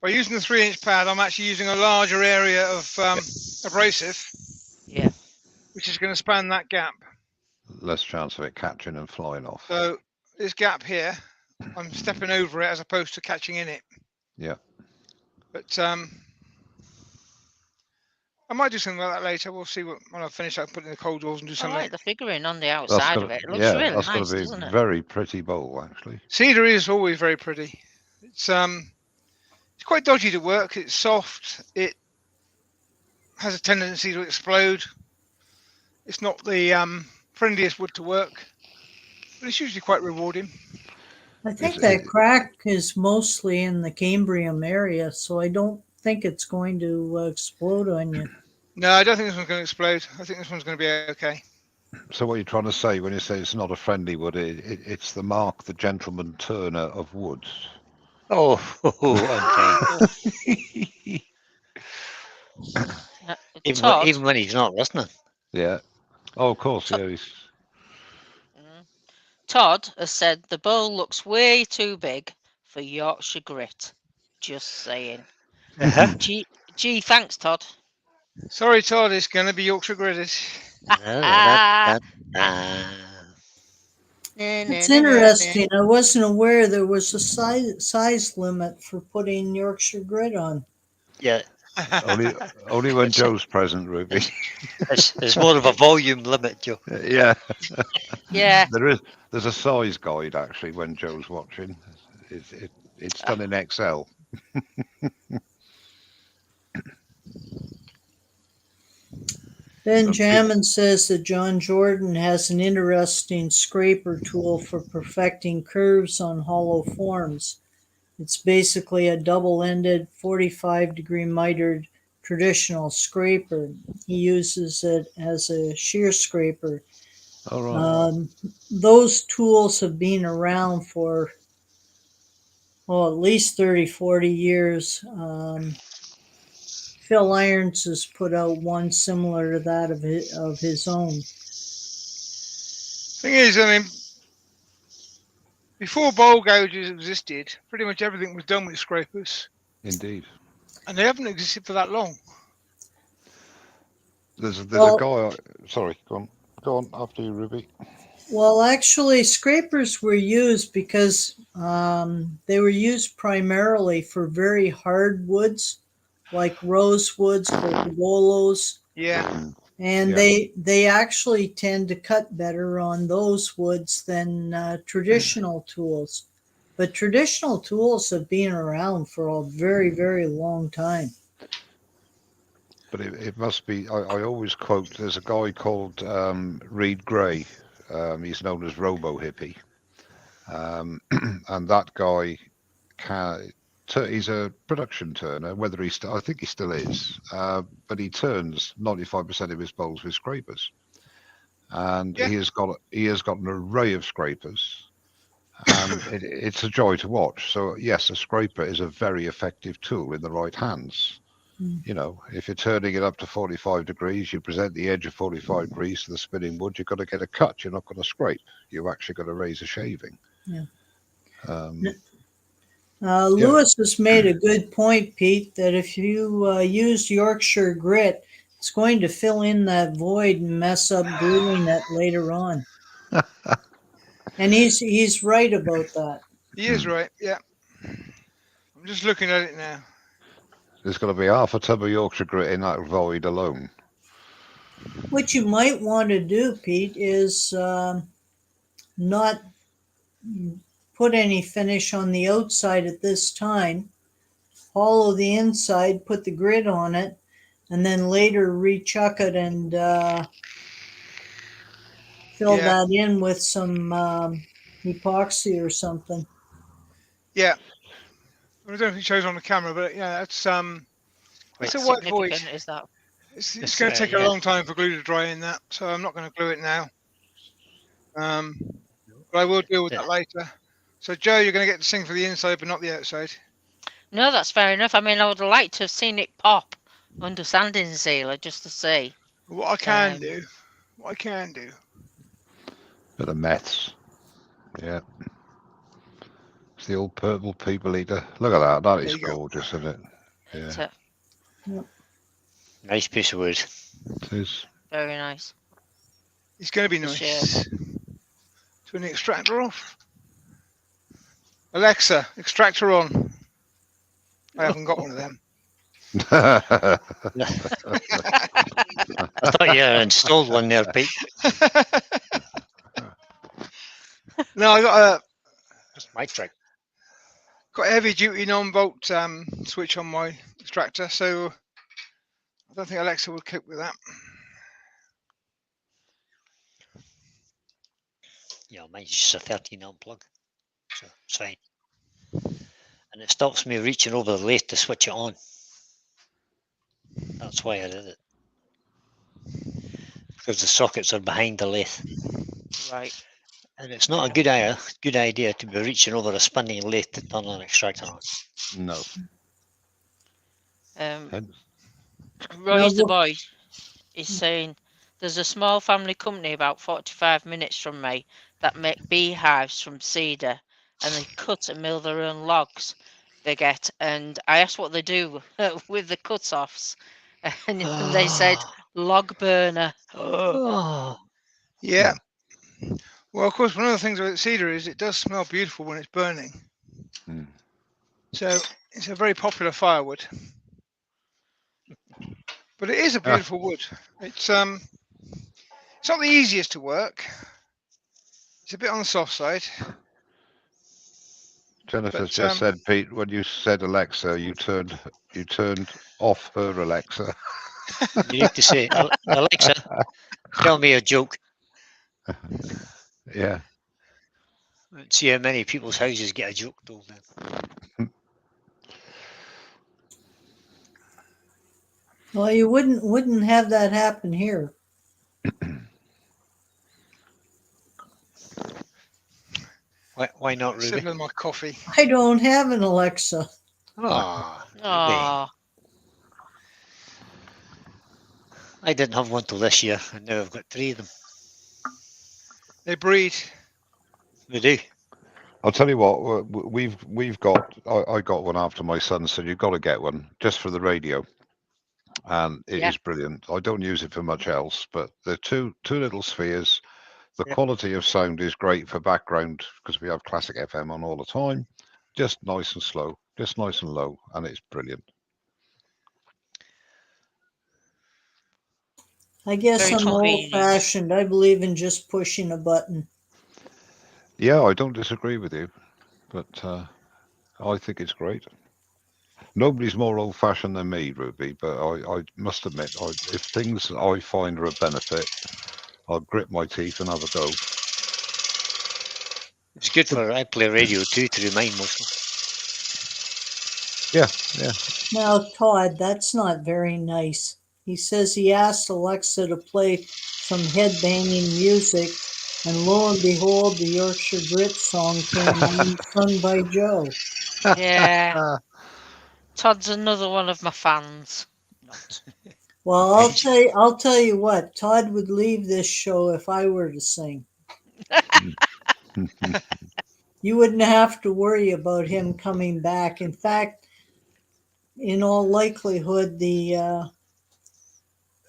by using the 3-inch pad, I'm actually using a larger area of abrasive, Yeah. which is going to span that gap. Less chance of it catching and flying off. So this gap here, I'm stepping over it as opposed to catching in it. Yeah. But I might do something like that later. We'll see when I finish up putting the cold doors and do I something. like the figuring on the outside of it. It looks really that's nice, going to be doesn't a it? very pretty bowl, actually. Cedar is always very pretty. It's quite dodgy to work. It's soft. It has a tendency to explode. It's not the friendliest wood to work, but it's usually quite rewarding. I think that crack is mostly in the Cambrian area, so I don't think it's going to explode on you. No, I don't think this one's going to explode. I think this one's going to be okay. So what you're trying to say when you say it's not a friendly wood, it's the Mark the Gentleman Turner of woods. Oh, okay. even when he's not listening. Yeah. Oh, of course. Yeah. Todd has said the bowl looks way too big for Yorkshire Grit. Just saying. Uh-huh. Gee, thanks, Todd. Sorry, Todd. It's going to be Yorkshire Gritted. It's interesting. I wasn't aware there was a size limit for putting Yorkshire Grit on. Yeah, Only when Joe's present, Ruby. It's more of a volume limit, Joe. Yeah. Yeah. There's a size guide actually when Joe's watching. It's done in Excel. Benjamin says that John Jordan has an interesting scraper tool for perfecting curves on hollow forms. It's basically a double-ended 45-degree mitered traditional scraper. He uses it as a shear scraper. All right. Those tools have been around for at least 30, 40 years. Phil Irons has put out one similar to that of his own. Thing is, I mean, before bowl gouges existed, pretty much everything was done with scrapers, Indeed. and they haven't existed for that long. There's a Well- guy. Sorry, go on after you, Ruby. Well, actually, scrapers were used because they were used primarily for very hard woods, like rosewoods, portobolos, Yeah, and Yeah. they actually tend to cut better on those woods than traditional tools. But traditional tools have been around for a very, very long time. But it must be. I always quote. There's a guy called Reed Gray. He's known as Robo Hippie, and that guy he's a production turner. Whether I think he still is, but he turns 95% of his bowls with scrapers, and Yeah. he has got an array of scrapers, and it's a joy to watch. So yes, a scraper is a very effective tool in the right hands. You know, if you're turning it up to 45 degrees, you present the edge of 45 degrees to the spinning wood, you've got to get a cut. You're not going to scrape. You've actually got to raise a shaving. Yeah. Um, Lewis has made a good point, Pete, that if you use Yorkshire grit, it's going to fill in that void and mess up gluing it later on. And he's right about that. he is right. Yeah, I'm just looking at it now. There's got to be half a tub of Yorkshire grit in that void alone. What you might want to do, Pete, is not put any finish on the outside at this time. Hollow the inside, put the grit on it, and then later rechuck it and fill Yeah. that in with some epoxy or something. Yeah, I don't know if it shows on the camera, but yeah, that's it's a How white void. significant is that? It's It's, going to take yeah. a long time for glue to dry in that, so I'm not going to glue it now. But I will deal with that later. So Joe, you're going to get the thing for the inside, but not the outside. No, that's fair enough. I mean, I would have liked to have seen it pop under sanding sealer just to see. What I can Um, do. Bit of meths. Yeah. It's the old purple people eater. Look at that. That There is you go. gorgeous, isn't it? Yeah, so, Nice piece of wood. it is. very nice. It's going to be For nice. Turn the extractor off. Alexa, extractor on. I haven't got one of them. I thought you had installed one there, Pete. No, I got That's my trick. a heavy duty non-volt switch on my extractor, so I don't think Alexa would cope with that. Yeah, mine's just a 13 amp plug, so it's fine. And it stops me reaching over the lathe to switch it on. That's why I did it. Because the sockets are behind the lathe. Right. And it's not a good idea to be reaching over a spinning lathe to turn an extractor on. No. Roy's the boy is saying there's a small family company about 45 minutes from me that make beehives from cedar, and they cut and mill their own logs they get. And I asked what they do with the cut-offs, and they said log burner. Oh, Yeah. Well, of course, one of the things with cedar is it does smell beautiful when it's burning. Mm. So it's a very popular firewood. But it is a beautiful wood. It's not the easiest to work. It's a bit on the soft side. Jennifer's But, just said, Pete, when you said Alexa, you turned off her Alexa. You need to say, Alexa, tell me a joke. Yeah. Let's see how many people's houses get a joke told then. Well, you wouldn't have that happen here. Why not, Ruby? sipping on my coffee. I don't have an Alexa. Ah, Ruby. Oh, I didn't have one till this year, and now I've got 3 of them. They breed. They do. I'll tell you what, we've got. I got one after my son said you've got to get one just for the radio, and it is brilliant. I don't use it for much else, but the two little spheres. The Yep. quality of sound is great for background because we have classic FM on all the time. Just nice and slow, just nice and low, and it's brilliant. I guess Very I'm convenient. old-fashioned. I believe in just pushing a button. Yeah, I don't disagree with you, but I think it's great. Nobody's more old-fashioned than me, Ruby, but I must admit, if things I find are a benefit, I'll grit my teeth and have a go. It's good for, I play radio too through mine mostly. Yeah. Now, Todd, that's not very nice. He says he asked Alexa to play some headbanging music, and lo and behold, the Yorkshire Grit song came on, sung by Joe. Yeah. Todd's another one of my fans. Not. Well, I'll tell you what, Todd would leave this show if I were to sing. You wouldn't have to worry about him coming back. In fact, in all likelihood, the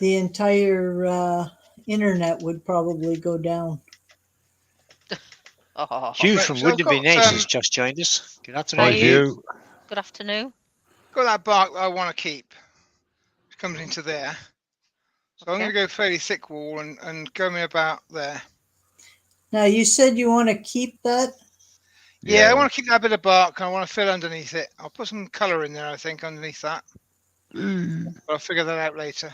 entire internet would probably go down. Oh, Hugh Right, from so Wouldn't I've It Be got, Nice has just joined us. Good Hi, afternoon. Hugh. good afternoon. Got that bark that I want to keep. It comes into there. So I'm Okay. going to go fairly thick wall and go me about there. Now, you said you want to keep that? Yeah, I want to keep that bit of bark and I want to fill underneath it. I'll put some colour in there, I think, underneath that. But I'll figure that out later.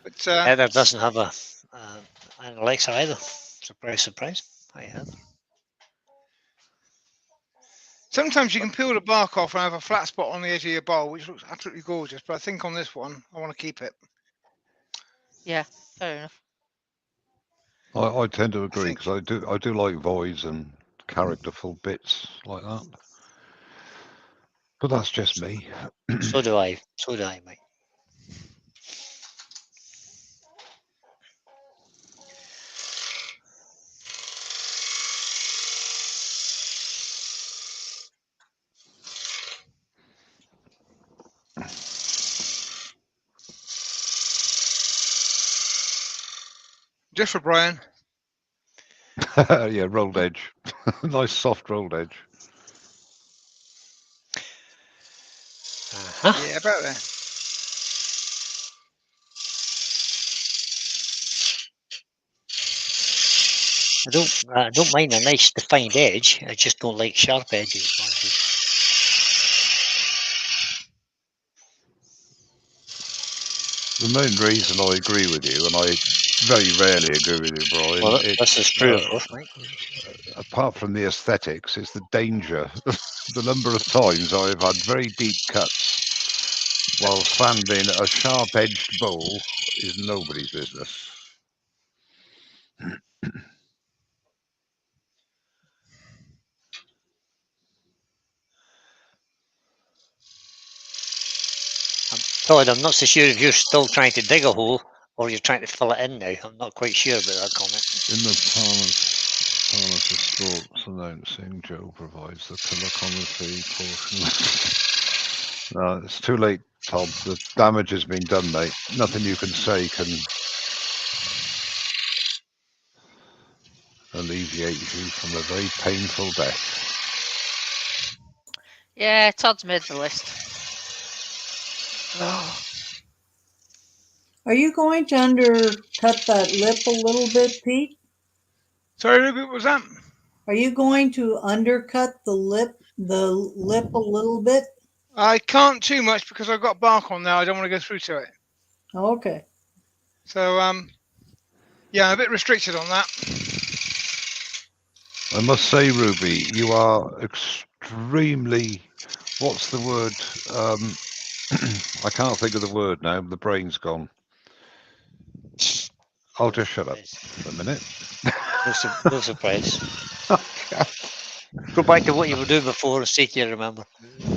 But Heather doesn't have an Alexa either. Surprise, surprise. Hi, Heather. sometimes you can peel the bark off and have a flat spot on the edge of your bowl, which looks absolutely gorgeous. But I think on this one, I want to keep it. Yeah, fair enough. I tend to agree think- because I do like voids and characterful bits like that. But that's just me. So do I, mate. Just for Brian. Yeah, rolled edge. Nice soft rolled edge. Uh-huh. Yeah, about there. I don't mind a nice defined edge. I just don't like sharp edges. The main reason I agree with you, and I very rarely agree with you, Brian, Well, this is true, of course, mate. apart from the aesthetics, it's the danger. The number of times I've had very deep cuts while sanding a sharp-edged bowl is nobody's business. Todd, I'm not so sure if you're still trying to dig a hole or you're trying to fill it in now. I'm not quite sure about that comment. In the Parliament of Sports announcing, Joe provides the telecometry portion. No, it's too late, Tom. The damage has been done, mate. Nothing you can say can alleviate you from a very painful death. Yeah, Todd's made the list. Are you going to undercut that lip a little bit, Pete? Sorry, Ruby, what was that? Are you going to undercut the lip a little bit? I can't too much because I've got bark on there. I don't want to go through to it. Okay. So, yeah, I'm a bit restricted on that. I must say, Ruby, you are extremely. What's the word? I can't think of the word now. The brain's gone. I'll just shut up for a minute. No surprise. Go back to what you were doing before and see if you remember.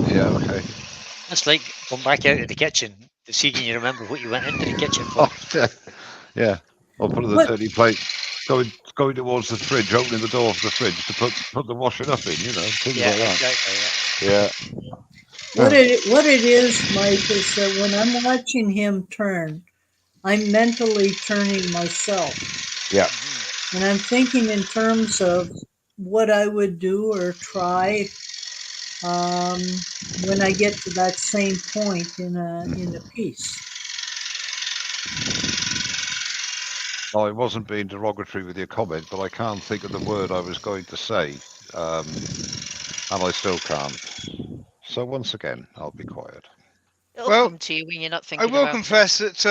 Yeah, okay. It's like going back out of the kitchen to see can you remember what you went into the kitchen for. Oh, yeah. I'll put the What- dirty plate going towards the fridge, opening the door for the fridge to put the washing up in, things Yeah, like that. exactly. Yeah. What it is, Mike, is that when I'm watching him turn, I'm mentally turning myself. Yeah. And I'm thinking in terms of what I would do or try when I get to that same point in a piece. I wasn't being derogatory with your comment, but I can't think of the word I was going to say, and I still can't. So once again, I'll be quiet. It'll Well, come to you when you're not I thinking will about confess that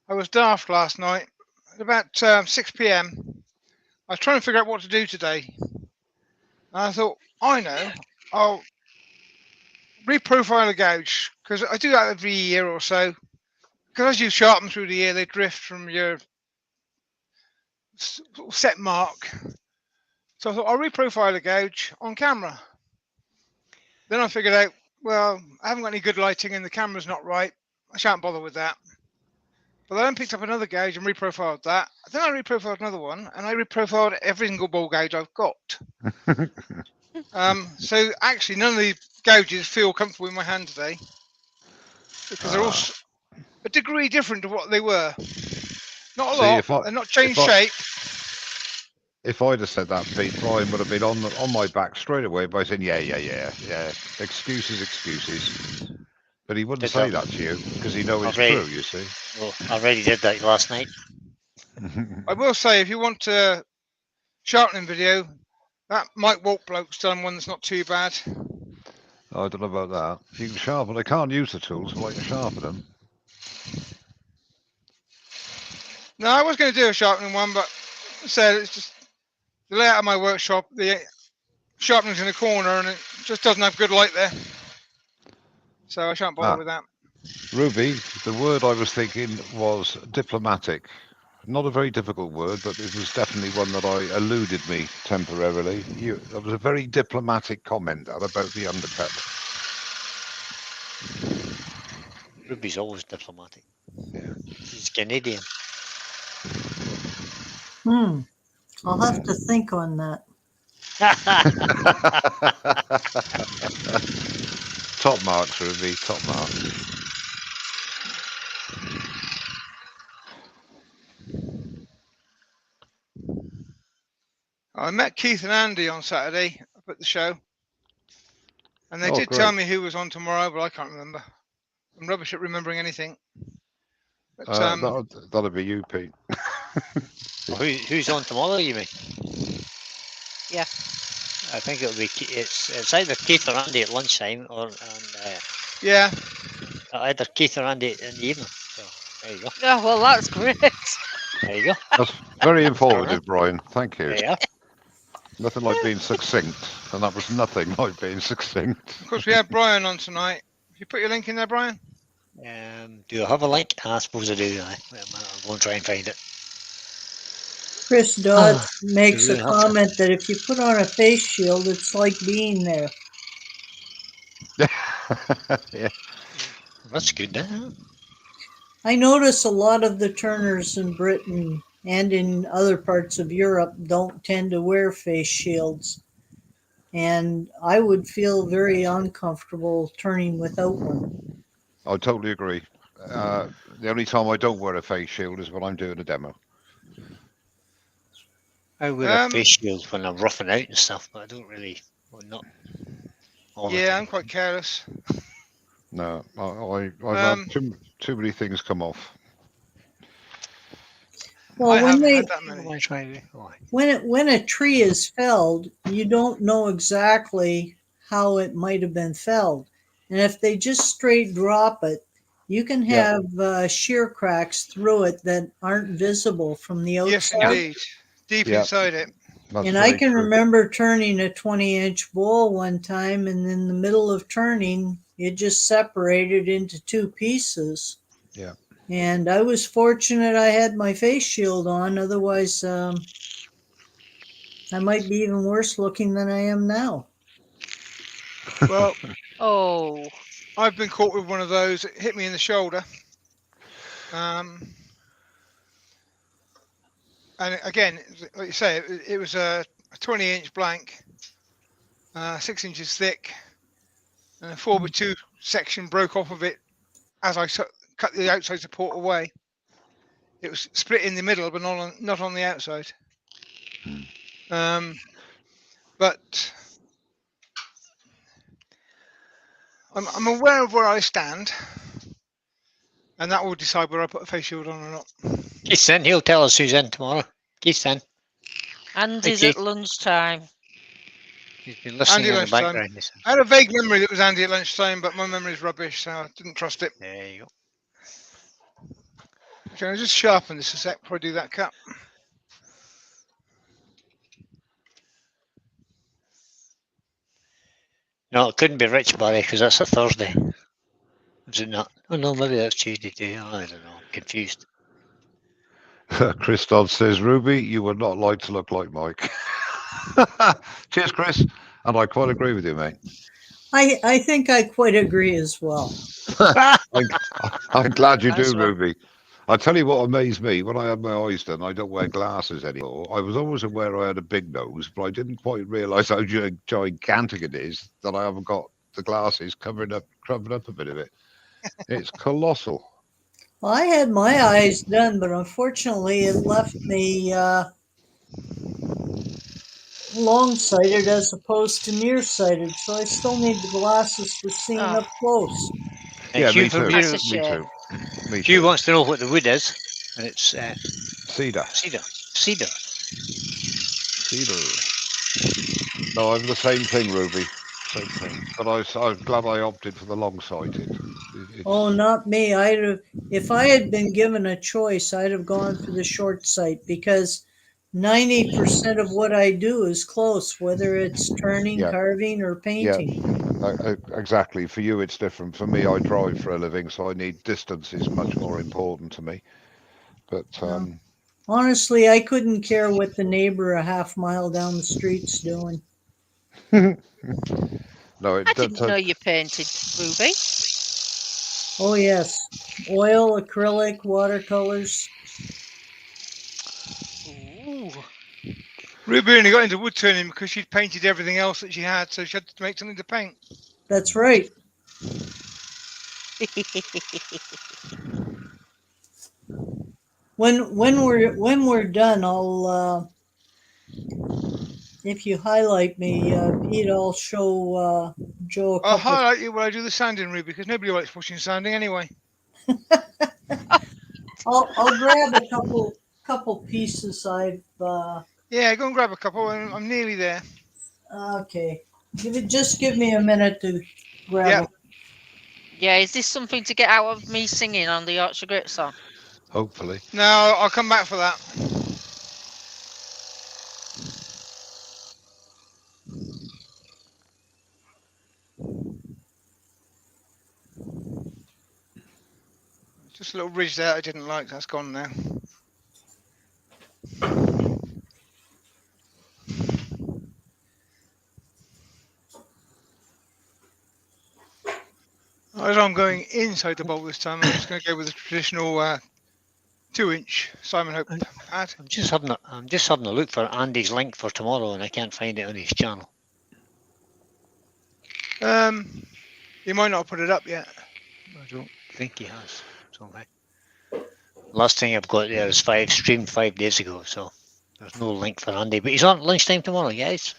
I was daft last night. At about 6 p.m., I was trying to figure out what to do today. And I thought, I know, I'll reprofile a gouge because I do that every year or so. Because as you sharpen through the year, they drift from your set mark. So I thought I'll reprofile a gouge on camera. Then I figured out, well, I haven't got any good lighting and the camera's not right. I shan't bother with that. But then I picked up another gauge and reprofiled that. Then I reprofiled another one, and I reprofiled every single ball gauge I've got. So actually, none of the gouges feel comfortable in my hand today because they're all a degree different to what they were. Not a lot. They're not changed shape. If I'd have said that, Pete, Brian would have been on my back straight away by saying, yeah. Excuses. But he wouldn't say that to you because he knows it's true, you see. Well, I already did that last night. I will say, if you want a sharpening video, that Mike Walk bloke's done one that's not too bad. I don't know about that. You can sharpen. I can't use the tools, but I can sharpen them. No, I was going to do a sharpening one, but said it's just the layout of my workshop. The sharpening's in the corner, and it just doesn't have good light there. So I shan't bother with that. Ruby, the word I was thinking was diplomatic. Not a very difficult word, but it was definitely one that eluded me temporarily. That was a very diplomatic comment about the undercut. Ruby's always diplomatic. Yeah. He's Canadian. I'll have to think on that. Top marks, Ruby. Top marks. I met Keith and Andy on Saturday up at the show, and they did great. tell me who was on tomorrow, but I can't remember. I'm rubbish at remembering anything. But, that'll be you, Pete. Who's on tomorrow, you mean? Yeah. I think it'll be it's either Keith or Andy at lunchtime yeah, either Keith or Andy in the evening. So there you go. Oh, well, that's great. There you go. That's very informative, Brian. Thank you. Yeah. Nothing like being succinct, and that was nothing like being succinct. of course we had Brian on tonight. Have you put your link in there, Brian? Do I have a link? I suppose I do. I'll go and try and find it. Chris Dodd makes really a comment that if you put on a face shield, it's like being there. Yeah. That's good, huh? I notice a lot of the turners in Britain and in other parts of Europe don't tend to wear face shields. And I would feel very uncomfortable turning without one. I totally agree. The only time I don't wear a face shield is when I'm doing a demo. I wear a face shield when I'm roughing out and stuff, but I don't really, not all the time. I'm quite careless. No, I've had too many things come off. Well, I when haven't they had that What am many. I trying to do? Oh, when a tree is felled, you don't know exactly how it might have been felled, and if they just straight drop it, you can Yeah. have shear cracks through it that aren't visible from the Yes, outside. indeed. Deep Yeah. inside it. That's And I very can true. remember turning a 20-inch bowl one time, and in the middle of turning, it just separated into two pieces. Yeah. And I was fortunate I had my face shield on. Otherwise, I might be even worse looking than I am now. Well, Oh, I've been caught with one of those. It hit me in the shoulder. And again, like you say, it was a 20-inch blank, 6 inches thick, and a 4x2 section broke off of it as I cut the outside support away. It was split in the middle, but not on the outside. But I'm aware of where I stand, and that will decide whether I put a face shield on or not. Keith's in. He'll tell us who's in tomorrow. Keith's in. Andy's Okay. at lunchtime. He's been listening Andy in the lunchtime. background. He says. I had a vague memory that it was Andy at lunchtime, but my memory's rubbish, so I didn't trust it. There you go. Can I just sharpen this a sec before I do that cut? No, it couldn't be Rich Barry because that's a Thursday. Is it not? Oh no, maybe that's Tuesday too. Oh, I don't know. I'm confused. Chris Dodd says, Ruby, you would not like to look like Mike. Cheers, Chris. And I quite agree with you, mate. I think I quite agree as well. I'm glad you Nice do, one. Ruby. I tell you what amazed me when I had my eyes done. I don't wear glasses anymore. I was always aware I had a big nose, but I didn't quite realise how gigantic it is that I haven't got the glasses covering up a bit of it. It's colossal. Well, I had my eyes done, but unfortunately, it left me long-sighted as opposed to nearsighted. So I still need the glasses for seeing Oh. up close. Yeah, Hugh me from too. That's a Hugh, shame. Me Hugh too. wants to know what the wood is, and it's Cedar. cedar. No, I'm the same thing, Ruby. Same thing. But I'm glad I opted for the long-sighted. Oh, not me. If I had been given a choice, I'd have gone for the short sight because 90% of what I do is close, whether it's turning, Yeah. carving, or painting. Exactly. For you, it's different. For me, I drive for a living, so I need distance is much more important to me. But Honestly, I couldn't care what the neighbor a half mile down the street's doing. no, I didn't know you painted, Ruby. Oh, yes. Oil, acrylic, watercolors. Ooh. Ruby only got into wood turning because she'd painted everything else that she had, so she had to make something to paint. That's right. When we're done, I'll if you highlight me, Pete, I'll show Joe a I'll couple. highlight you while I do the sanding, Ruby, because nobody likes pushing sanding anyway. I'll grab a couple pieces I've. Yeah, go and grab a couple. I'm nearly there. Okay, just give me a minute to grab. Yeah. them. Yeah, is this something to get out of me singing on the Yorkshire Grit song? hopefully. No, I'll come back for that. Just a little ridge there I didn't like. That's gone now. As I'm going inside the bowl this time, I'm just going to go with the traditional 2-inch Simon Hope pad. I'm just having a look for Andy's link for tomorrow, and I can't find it on his channel. He might not have put it up yet. I don't think he has. Somehow. Last thing I've got there is streamed 5 days ago, so there's no link for Andy. But he's on at lunchtime tomorrow, guys.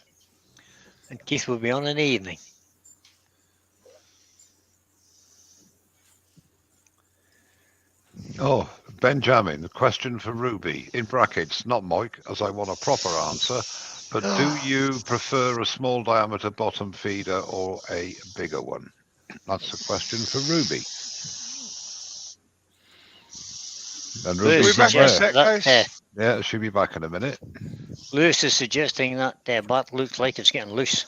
And Keith will be on in the evening. Oh, Benjamin, the question for Ruby, in brackets, not Mike, as I want a proper answer, but do you prefer a small diameter bottom feeder or a bigger one? That's the question for Ruby. And Lewis Ruby's We're not back in a suggests there. sec, that, guys. Yeah, she'll be back in a minute. Lewis is suggesting that bat looks like it's getting loose.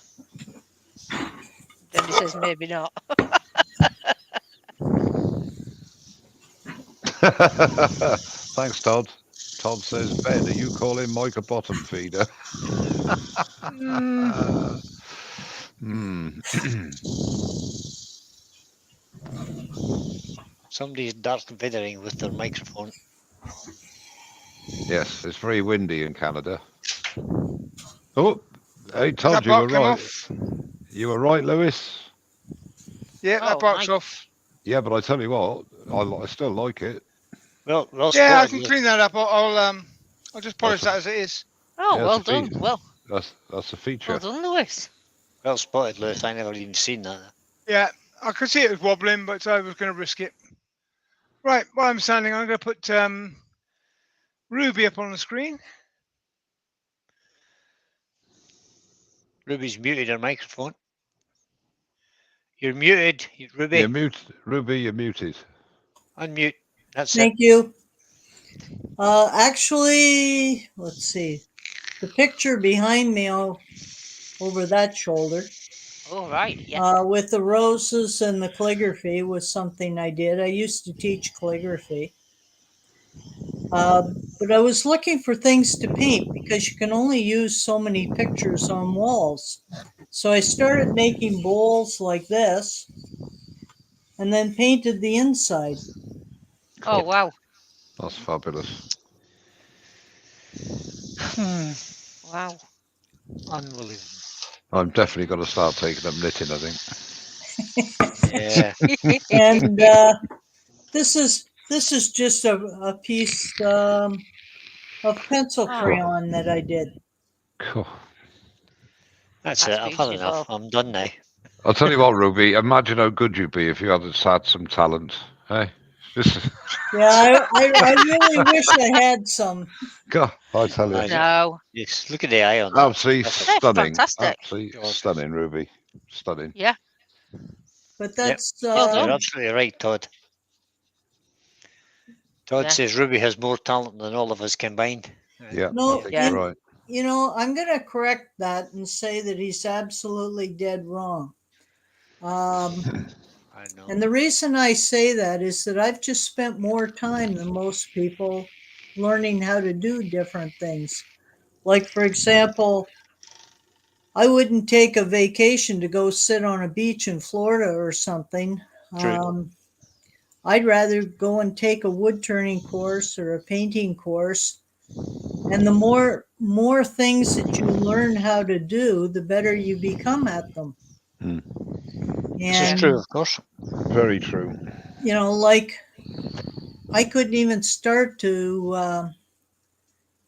Then he says maybe not. Thanks, Todd. Todd says, Ben, are you calling Mike a bottom feeder? Somebody's Darth Vadering with their microphone. Yes, it's very windy in Canada. Oh, hey, Is Todd, that you were bark come right. off? You were right, Lewis. Yeah, Oh, that bark's nice. off. Yeah, but I tell you what, I still like it. Well Yeah, I spotted, can Lewis. clean that up. I'll just polish that as it is. Oh, Yeah, well it's a done. feat. Well That's a feature. well done, Lewis. Well spotted, Lewis. I never even seen that. Yeah, I could see it was wobbling, but I was going to risk it. Right, while I'm standing, I'm going to put Ruby up on the screen. Ruby's muted her microphone. You're muted, Ruby. You're muted, Ruby. You're muted. Unmute. That's Thank you. Actually, let's see. The picture behind me over that shoulder All right. Yeah. with the roses and the calligraphy was something I did. I used to teach calligraphy. But I was looking for things to paint because you can only use so many pictures on walls. So I started making bowls like this and then painted the inside. Oh, Cool. wow. That's fabulous. Wow. unbelievable. I'm definitely going to start taking up knitting, I think. Yeah. And this is just a piece of pencil Ah. crayon that I did. Cool. That's That's it. I've had enough. beautiful. I'm done now. I'll tell you what, Ruby, imagine how good you'd be if you hadn't had some talent. Hey? Yeah, I really wish I had some. God, I tell you. I know. No. Yes. Look at the eye on that. Absolutely Perfect. stunning. fantastic. Absolutely Gorgeous. stunning, Ruby. Stunning. Yeah. But that's Well You're done. absolutely right, Todd. Todd Yeah. says Ruby has more talent than all of us combined. Yeah, No, I think Yeah. you're right. you know, I'm going to correct that and say that he's absolutely dead wrong. I know. And the reason I say that is that I've just spent more time than most people learning how to do different things. Like, for example, I wouldn't take a vacation to go sit on a beach in Florida or something. True. I'd rather go and take a wood turning course or a painting course. And the more things that you learn how to do, the better you become at them. This is And, true, of course. Very true. you know, like I couldn't even start to, I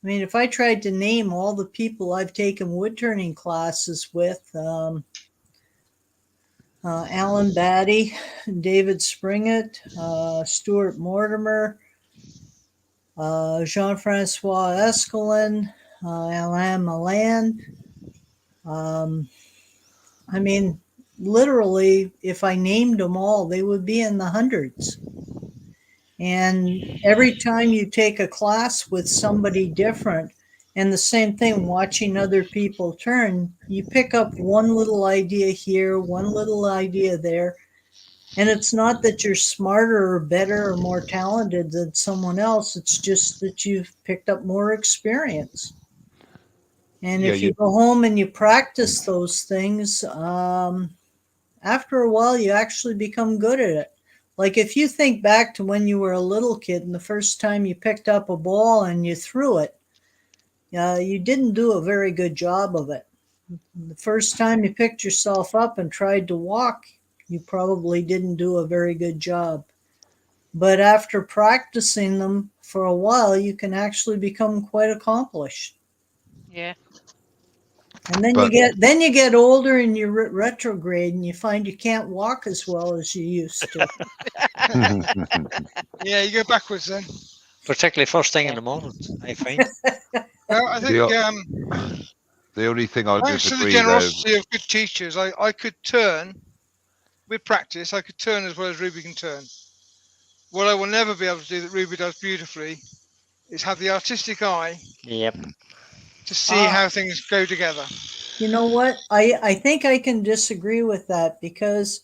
mean, if I tried to name all the people I've taken wood turning classes with, Alan Batty, David Springett, Stuart Mortimer, Jean-Francois Escalin, Alain Milland. I mean, literally, if I named them all, they would be in the hundreds. And every time you take a class with somebody different, and the same thing, watching other people turn, you pick up one little idea here, one little idea there. And it's not that you're smarter or better or more talented than someone else. It's just that you've picked up more experience. And Yeah, if you go home and you practice those things, after a while, you actually become good at it. Like if you think back to when you were a little kid and the first time you picked up a ball and you threw it, you didn't do a very good job of it. The first time you picked yourself up and tried to walk, you probably didn't do a very good job. But after practicing them for a while, you can actually become quite accomplished. Yeah. And then you get older and you retrograde and you find you can't walk as well as you used to. Yeah, you go backwards then. particularly first thing in the morning, I find. Well, I think The only thing I thanks to the disagree though, generosity of good teachers, I could turn with practice. I could turn as well as Ruby can turn. What I will never be able to do that Ruby does beautifully is have the artistic eye Yep. to see how things go together. You know what? I think I can disagree with that because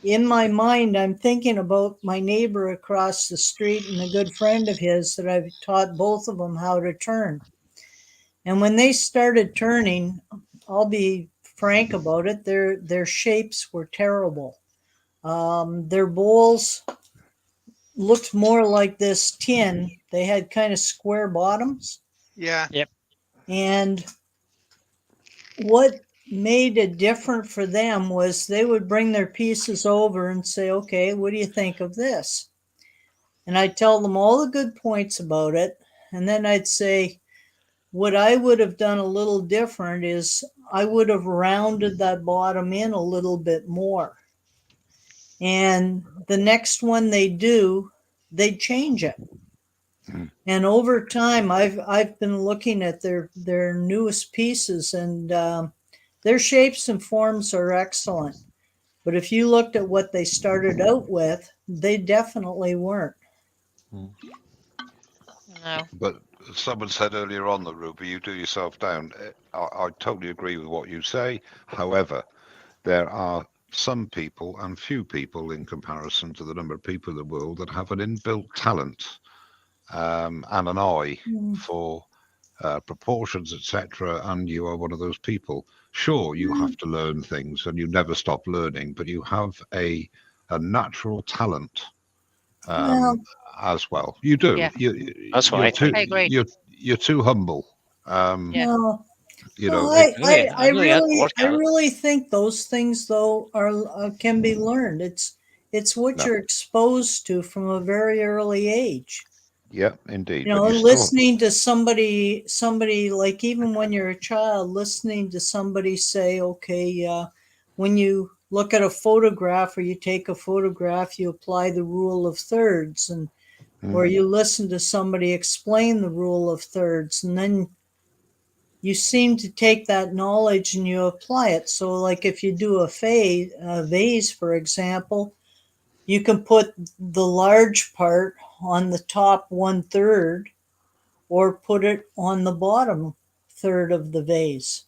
in my mind, I'm thinking about my neighbor across the street and a good friend of his that I've taught both of them how to turn. And when they started turning, I'll be frank about it, their shapes were terrible. Their bowls looked more like this tin. They had kind of square bottoms. Yeah. And what made it different for them was they would bring their pieces over and say, okay, what do you think of this? And I'd tell them all the good points about it. And then I'd say, what I would have done a little different is I would have rounded that bottom in a little bit more. And the next one they do, they change it. And over time, I've been looking at their newest pieces, and their shapes and forms are excellent. But if you looked at what they started out with, they definitely weren't. No. but someone said earlier on that, Ruby, you do yourself down. I totally agree with what you say. However, there are some people and few people in comparison to the number of people in the world that have an inbuilt talent and an eye for proportions, etc. And you are one of those people. Sure, you have to learn things and you never stop learning, but you have a natural talent as well. You do. Yeah. That's what I think. I agree. You're too humble. Yeah. No, You no, know, I had to work at it. really think those things though are can be learned. It's what No. you're exposed to from a very early age. yeah, indeed. You But know, you still, listening to somebody like even when you're a child, listening to somebody say, okay, when you look at a photograph or you take a photograph, you apply the rule of thirds, and or you listen to somebody explain the rule of thirds, and then you seem to take that knowledge and you apply it. So like if you do a vase, for example, you can put the large part on the top 1/3 or put it on the bottom third of the vase.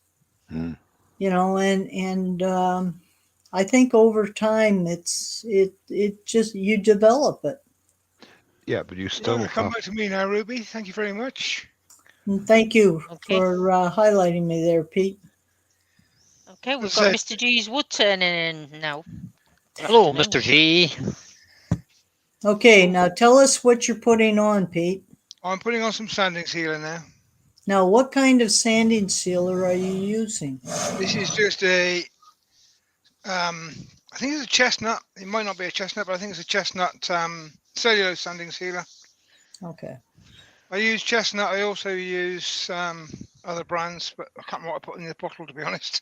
You know, and I think over time it just you develop it. yeah, but you still Come have, back to me now, Ruby. Thank you very much. And thank you Okay. for highlighting me there, Pete. Okay, we've As got I Mr. G's wood turning in now. Hello, Mr. G. Okay, now tell us what you're putting on, Pete. I'm putting on some sanding sealer now. Now, what kind of sanding sealer are you using? This is just a, I think it's a chestnut. It might not be a chestnut, but I think it's a chestnut cellulose sanding sealer. Okay. I use chestnut. I also use other brands, but I can't remember what I put in the bottle, to be honest.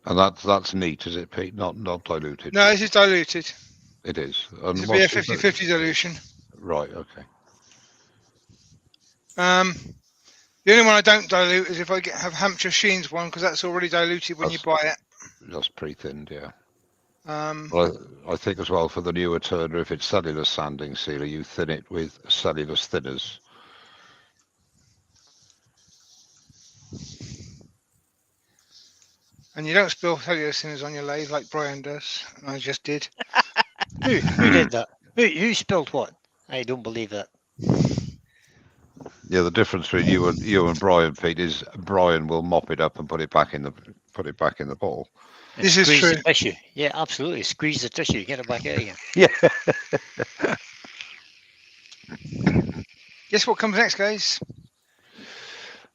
and that's neat, is it, Pete? Not diluted. No, this is diluted. It is. And This will be a 50-50 dilution. Right. Okay. The only one I don't dilute is if I have Hampshire Sheen's one, because that's already diluted when you buy it. That's pre-thinned, yeah. Um, Well, I think as well for the newer turner, if it's cellulose sanding sealer, you thin it with cellulose thinners. and you don't spill cellulose thinners on your lathe like Brian does, and I just did. Who did that? Who spilled what? I don't believe that. Yeah, the difference between you and Brian, Pete, is Brian will mop it up and put it back in the bowl. And This is squeeze true. the tissue. Yeah, absolutely. Squeeze the tissue, get it back out again. Yeah. Guess what comes next, guys?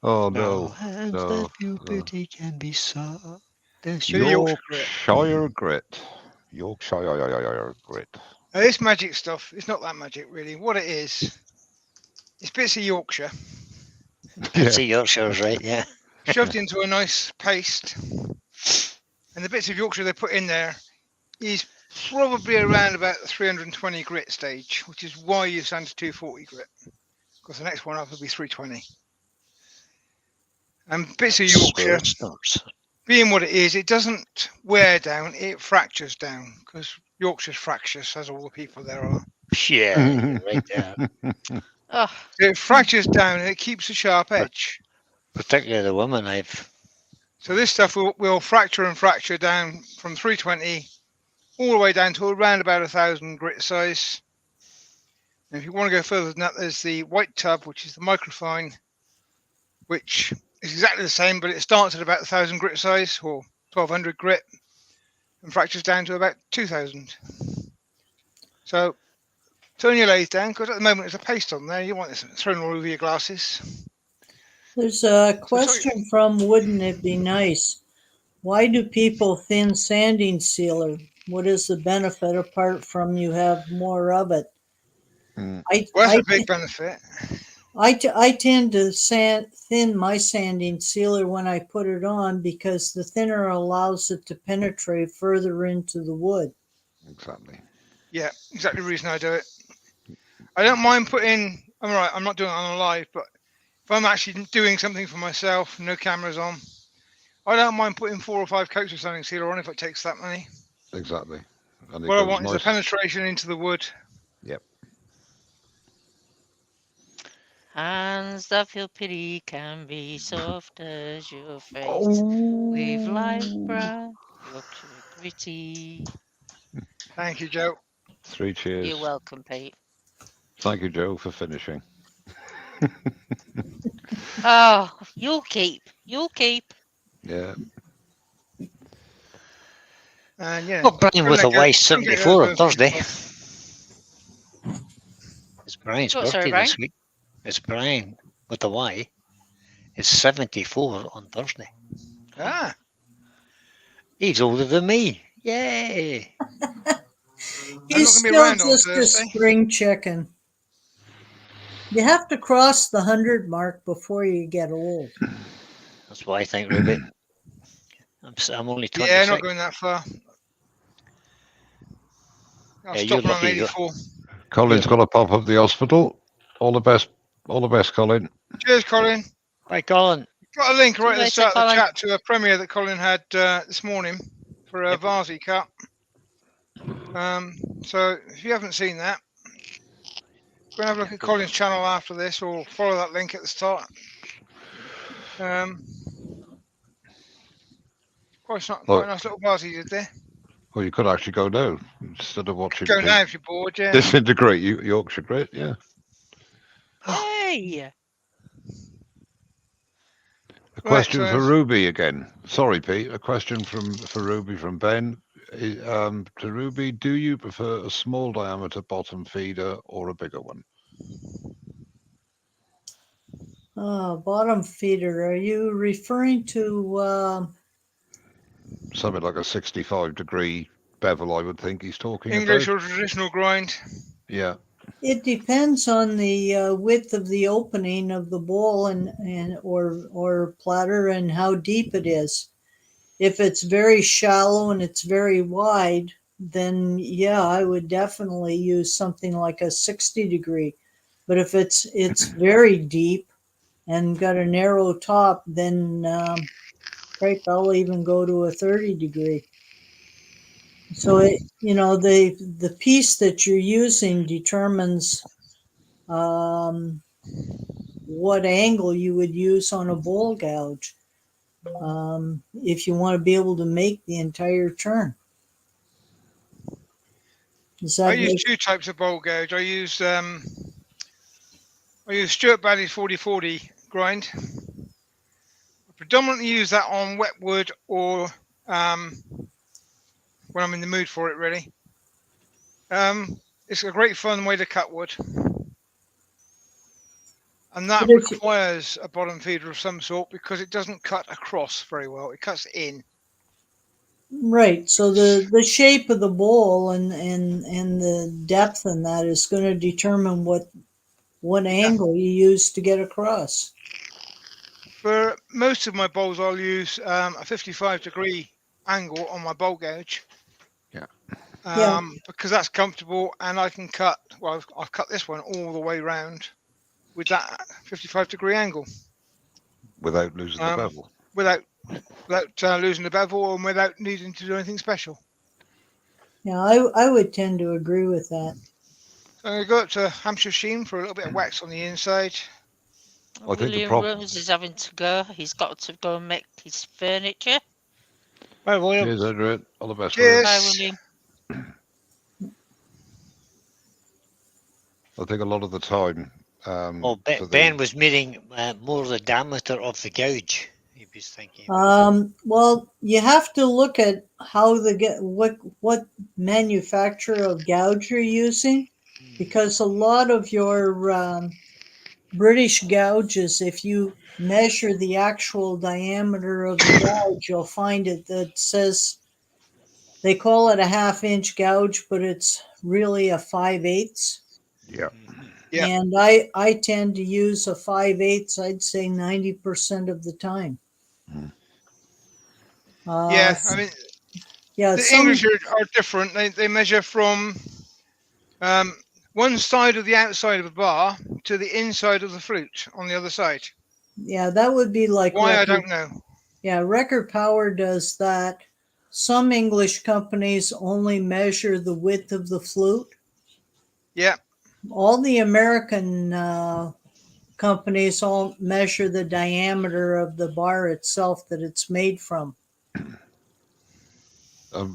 Oh no. That beauty can be soft. Yorkshire grit. Yorkshire grit. Now, this magic stuff, it's not that magic really. What it is, it's bits of Yorkshire That's a Yorkshire's right, yeah. shoved into a nice paste. And the bits of Yorkshire they put in there is probably around about the 320 grit stage, which is why you sand to 240 grit, because the next one up will be 320. And bits of That's where Yorkshire, it starts. being what it is, it doesn't wear down, it fractures down, because Yorkshire's fractious, as all the people there are. Yeah, you're right there. Oh, So it fractures down and it keeps a sharp edge. Particularly the women So this stuff will fracture and fracture down from 320 all the way down to around about 1,000 grit size. And if you want to go further than that, there's the white tub, which is the microfine, which is exactly the same, but it starts at about 1,000 grit size or 1,200 grit and fractures down to about 2,000. So turn your lathe down, because at the moment there's a paste on there. You want this thrown all over your glasses. There's a question from Wouldn't It Be Nice? Why do people thin sanding sealer? What is the benefit apart from you have more of it? Mm. Well, that's a big benefit. I tend to thin my sanding sealer when I put it on because the thinner allows it to penetrate further into the wood. Exactly. Yeah, exactly the reason I do it. I don't mind putting, I'm not doing it on a live, but if I'm actually doing something for myself, no cameras on, I don't mind putting 4 or 5 coats of sanding sealer on if it takes that many. Exactly. And What I want is a penetration into the wood. Yep. hands that feel pity can be soft as your face. Oh. With light brown Yorkshire gritty. Thank you, Joe. 3 cheers. You're welcome, Pete. Thank you, Joe, for finishing. Oh, you'll keep. You'll keep. Yeah. And yeah, Well, Brian with a Y74 on Thursday. It's Brian's Oh, sorry, birthday Brian? this week. It's Brian with a Y. It's 74 on Thursday. Ah, He's older than me. Yay! He's not gonna be still around on just a Thursday. spring chicken. You have to cross the 100 mark before you get old. That's what I think, Ruby. I'm only 26. yeah, not going that far. I'll Yeah, stop you're around lucky. 84. Colin's got to pop up the hospital. All the best. All the best, Colin. Cheers, Colin. Bye, Colin. Got a link right at the later, start of the Colin. chat to a premiere that Colin had this morning for a Yep. Varsi Cup. So if you haven't seen that, go and have a look at Colin's channel after this, or follow that link at the start. Quite a nice little Varsi he did there. Well, you could actually go now instead of watching Go Pete now if you're bored, yeah. disintegrate Yorkshire Grit. Yeah. Hey! A question so for Ruby again. Sorry, Pete. A question for Ruby from Ben. To Ruby, do you prefer a small diameter bottom feeder or a bigger one? Bottom feeder. Are you referring to Something like a 65-degree bevel, I would think he's talking English about. or traditional grind. Yeah. It depends on the width of the opening of the bowl or platter and how deep it is. If it's very shallow and it's very wide, then yeah, I would definitely use something like a 60 degree. But if it's very deep and got a narrow top, then I'll even go to a 30 degree. So the piece that you're using determines what angle you would use on a bowl gouge if you want to be able to make the entire turn. I use 2 types of bowl gouge. I use Stuart Baddy's 40/40 grind. I predominantly use that on wet wood or when I'm in the mood for it, really. It's a great fun way to cut wood. And that requires a bottom feeder of some sort because it doesn't cut across very well. It cuts in. Right. So the shape of the bowl and the depth in that is going to determine what angle you use to get across. For most of my bowls, I'll use a 55-degree angle on my bowl gouge. Yeah. Yeah. because that's comfortable, and I can cut. Well, I've cut this one all the way round with that 55-degree angle without losing the bevel. without losing the bevel and without needing to do anything special. Yeah, I would tend to agree with that. So I'm going to go up to Hampshire Sheen for a little bit of wax on the inside. I think the William problem- Rose is having to go. He's got to go and make his furniture. Right, William. Cheers, Adrian. All the best. Cheers. Bye, William. I think a lot of the time. Oh, for the- Ben was meaning more the diameter of the gouge. He was thinking. Well, you have to look at how what manufacturer of gouge you're using, because a lot of your British gouges, if you measure the actual diameter of the gouge, you'll find it that says they call it a 1/2-inch gouge, but it's really a 5/8. Yeah. Yeah. And I tend to use a 5/8, I'd say 90% of the time. Yeah, I mean, yeah, the English are different. They measure from one side of the outside of a bar to the inside of the flute on the other side. yeah, that would be like Why, I record, don't know. yeah, Record Power does that. Some English companies only measure the width of the flute. Yeah, All the American companies all measure the diameter of the bar itself that it's made from.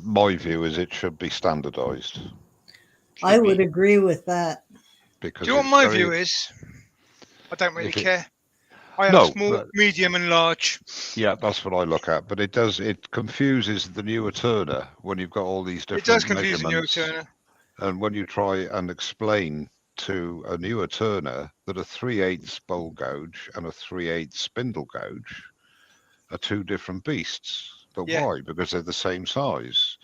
My view is it should be standardised. I would agree with that. Because do you know what it's my very- view is? I don't really If it- care. I have No, small, but- medium, and large. Yeah, that's what I look at. But it confuses the newer turner when you've got all these different It does confuse the newer measurements. turner. And when you try and explain to a newer turner that a 3/8 bowl gouge and a 3/8 spindle gouge are two different beasts. But Yeah. why? Because they're the same size.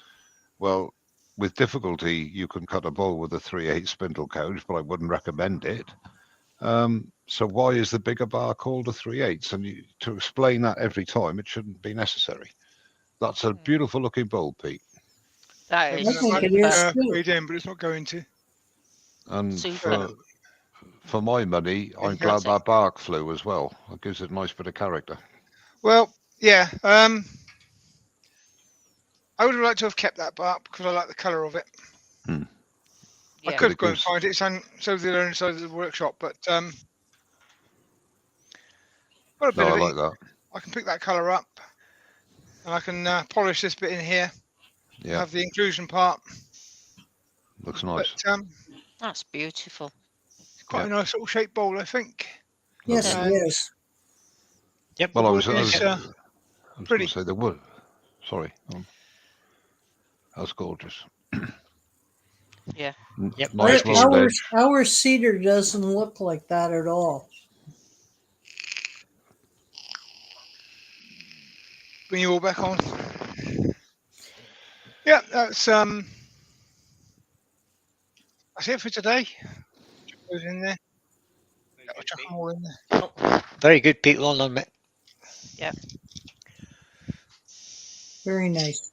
Well, with difficulty, you can cut a bowl with a 3/8 spindle gouge, but I wouldn't recommend it. So why is the bigger bar called a 3/8? And to explain that every time, it shouldn't be necessary. That's a beautiful looking bowl, Pete. That I is think it super. is too. Read in, but it's not going to. And Super. for my money, I'm Yeah. glad that bark flew as well. It gives it a nice bit of character. Well, yeah. I would have liked to have kept that bark because I like the colour of it. I Yeah. could it go and gives- find it. It's on so the other side of the workshop, but got a bit No, I of it. like that. I can pick that colour up, and I can polish this bit in here. Yeah, Have the inclusion part. looks nice. But That's beautiful. it's quite Yeah. a nice little shaped bowl, I think. Yes, it And is. Yep. Well, I wood was is, going pretty. to say the wood. Sorry. That's gorgeous. Yeah. Yep. Nice Our- rolled Our, edge. our cedar doesn't look like that at all. Bring you all back on. Yeah, that's it for today. Chuck those in there. I'll chuck them all in there. Very good, Pete. Well done, mate. Very nice.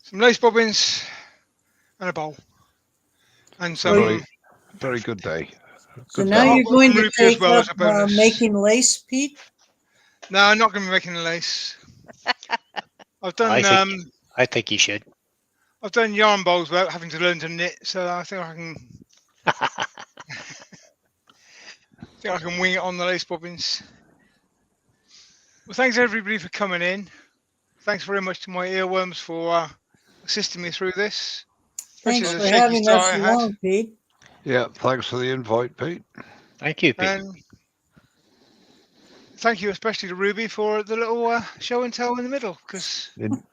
Some lace bobbins and a bowl. And some Very, very good day. So Good now day. you're going to Ruby as take well up as a bonus. making lace, Pete? No, I'm not going to be making the lace. I've done I think you should. I've done yarn bowls without having to learn to knit, so I think I can wing it on the lace bobbins. Well, thanks everybody for coming in. Thanks very much to my earworms for assisting me through this. Thanks Especially for the shaky having start us I had. along, Pete. Yeah, thanks for the invite, Pete. Thank you, Pete. And thank you especially to Ruby for the little show and tell in the middle, because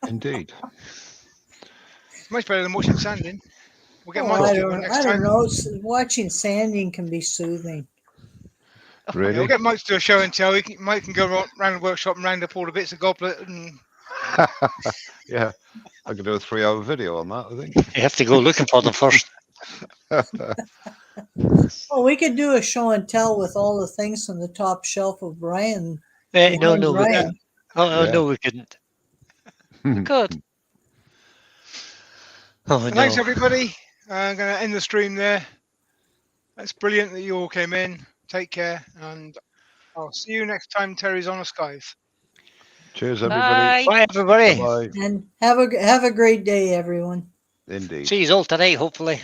Indeed. it's much better than watching sanding. We'll get Oh, Mike I to do it don't, next I time. don't know. Watching sanding can be soothing. Yeah, we'll Really? get Mike to do a show and tell. Mike can go around the workshop and round up all the bits of goblet and Yeah, I could do a 3-hour video on that, I think. You have to go looking for them first. Oh, we could do a show and tell with all the things on the top shelf of Brian. No, behind no, we Brian. couldn't. Oh, Yeah. no, we couldn't. Good. Oh So no. thanks, everybody. I'm going to end the stream there. That's brilliant that you all came in. Take care, and I'll see you next time Terry's on the skies. Cheers, everybody. Bye. Bye, everybody. Bye. And have a great day, everyone. Indeed. See you all tonight, hopefully.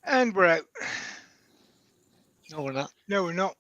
And we're out. No, we're not. No, we're not.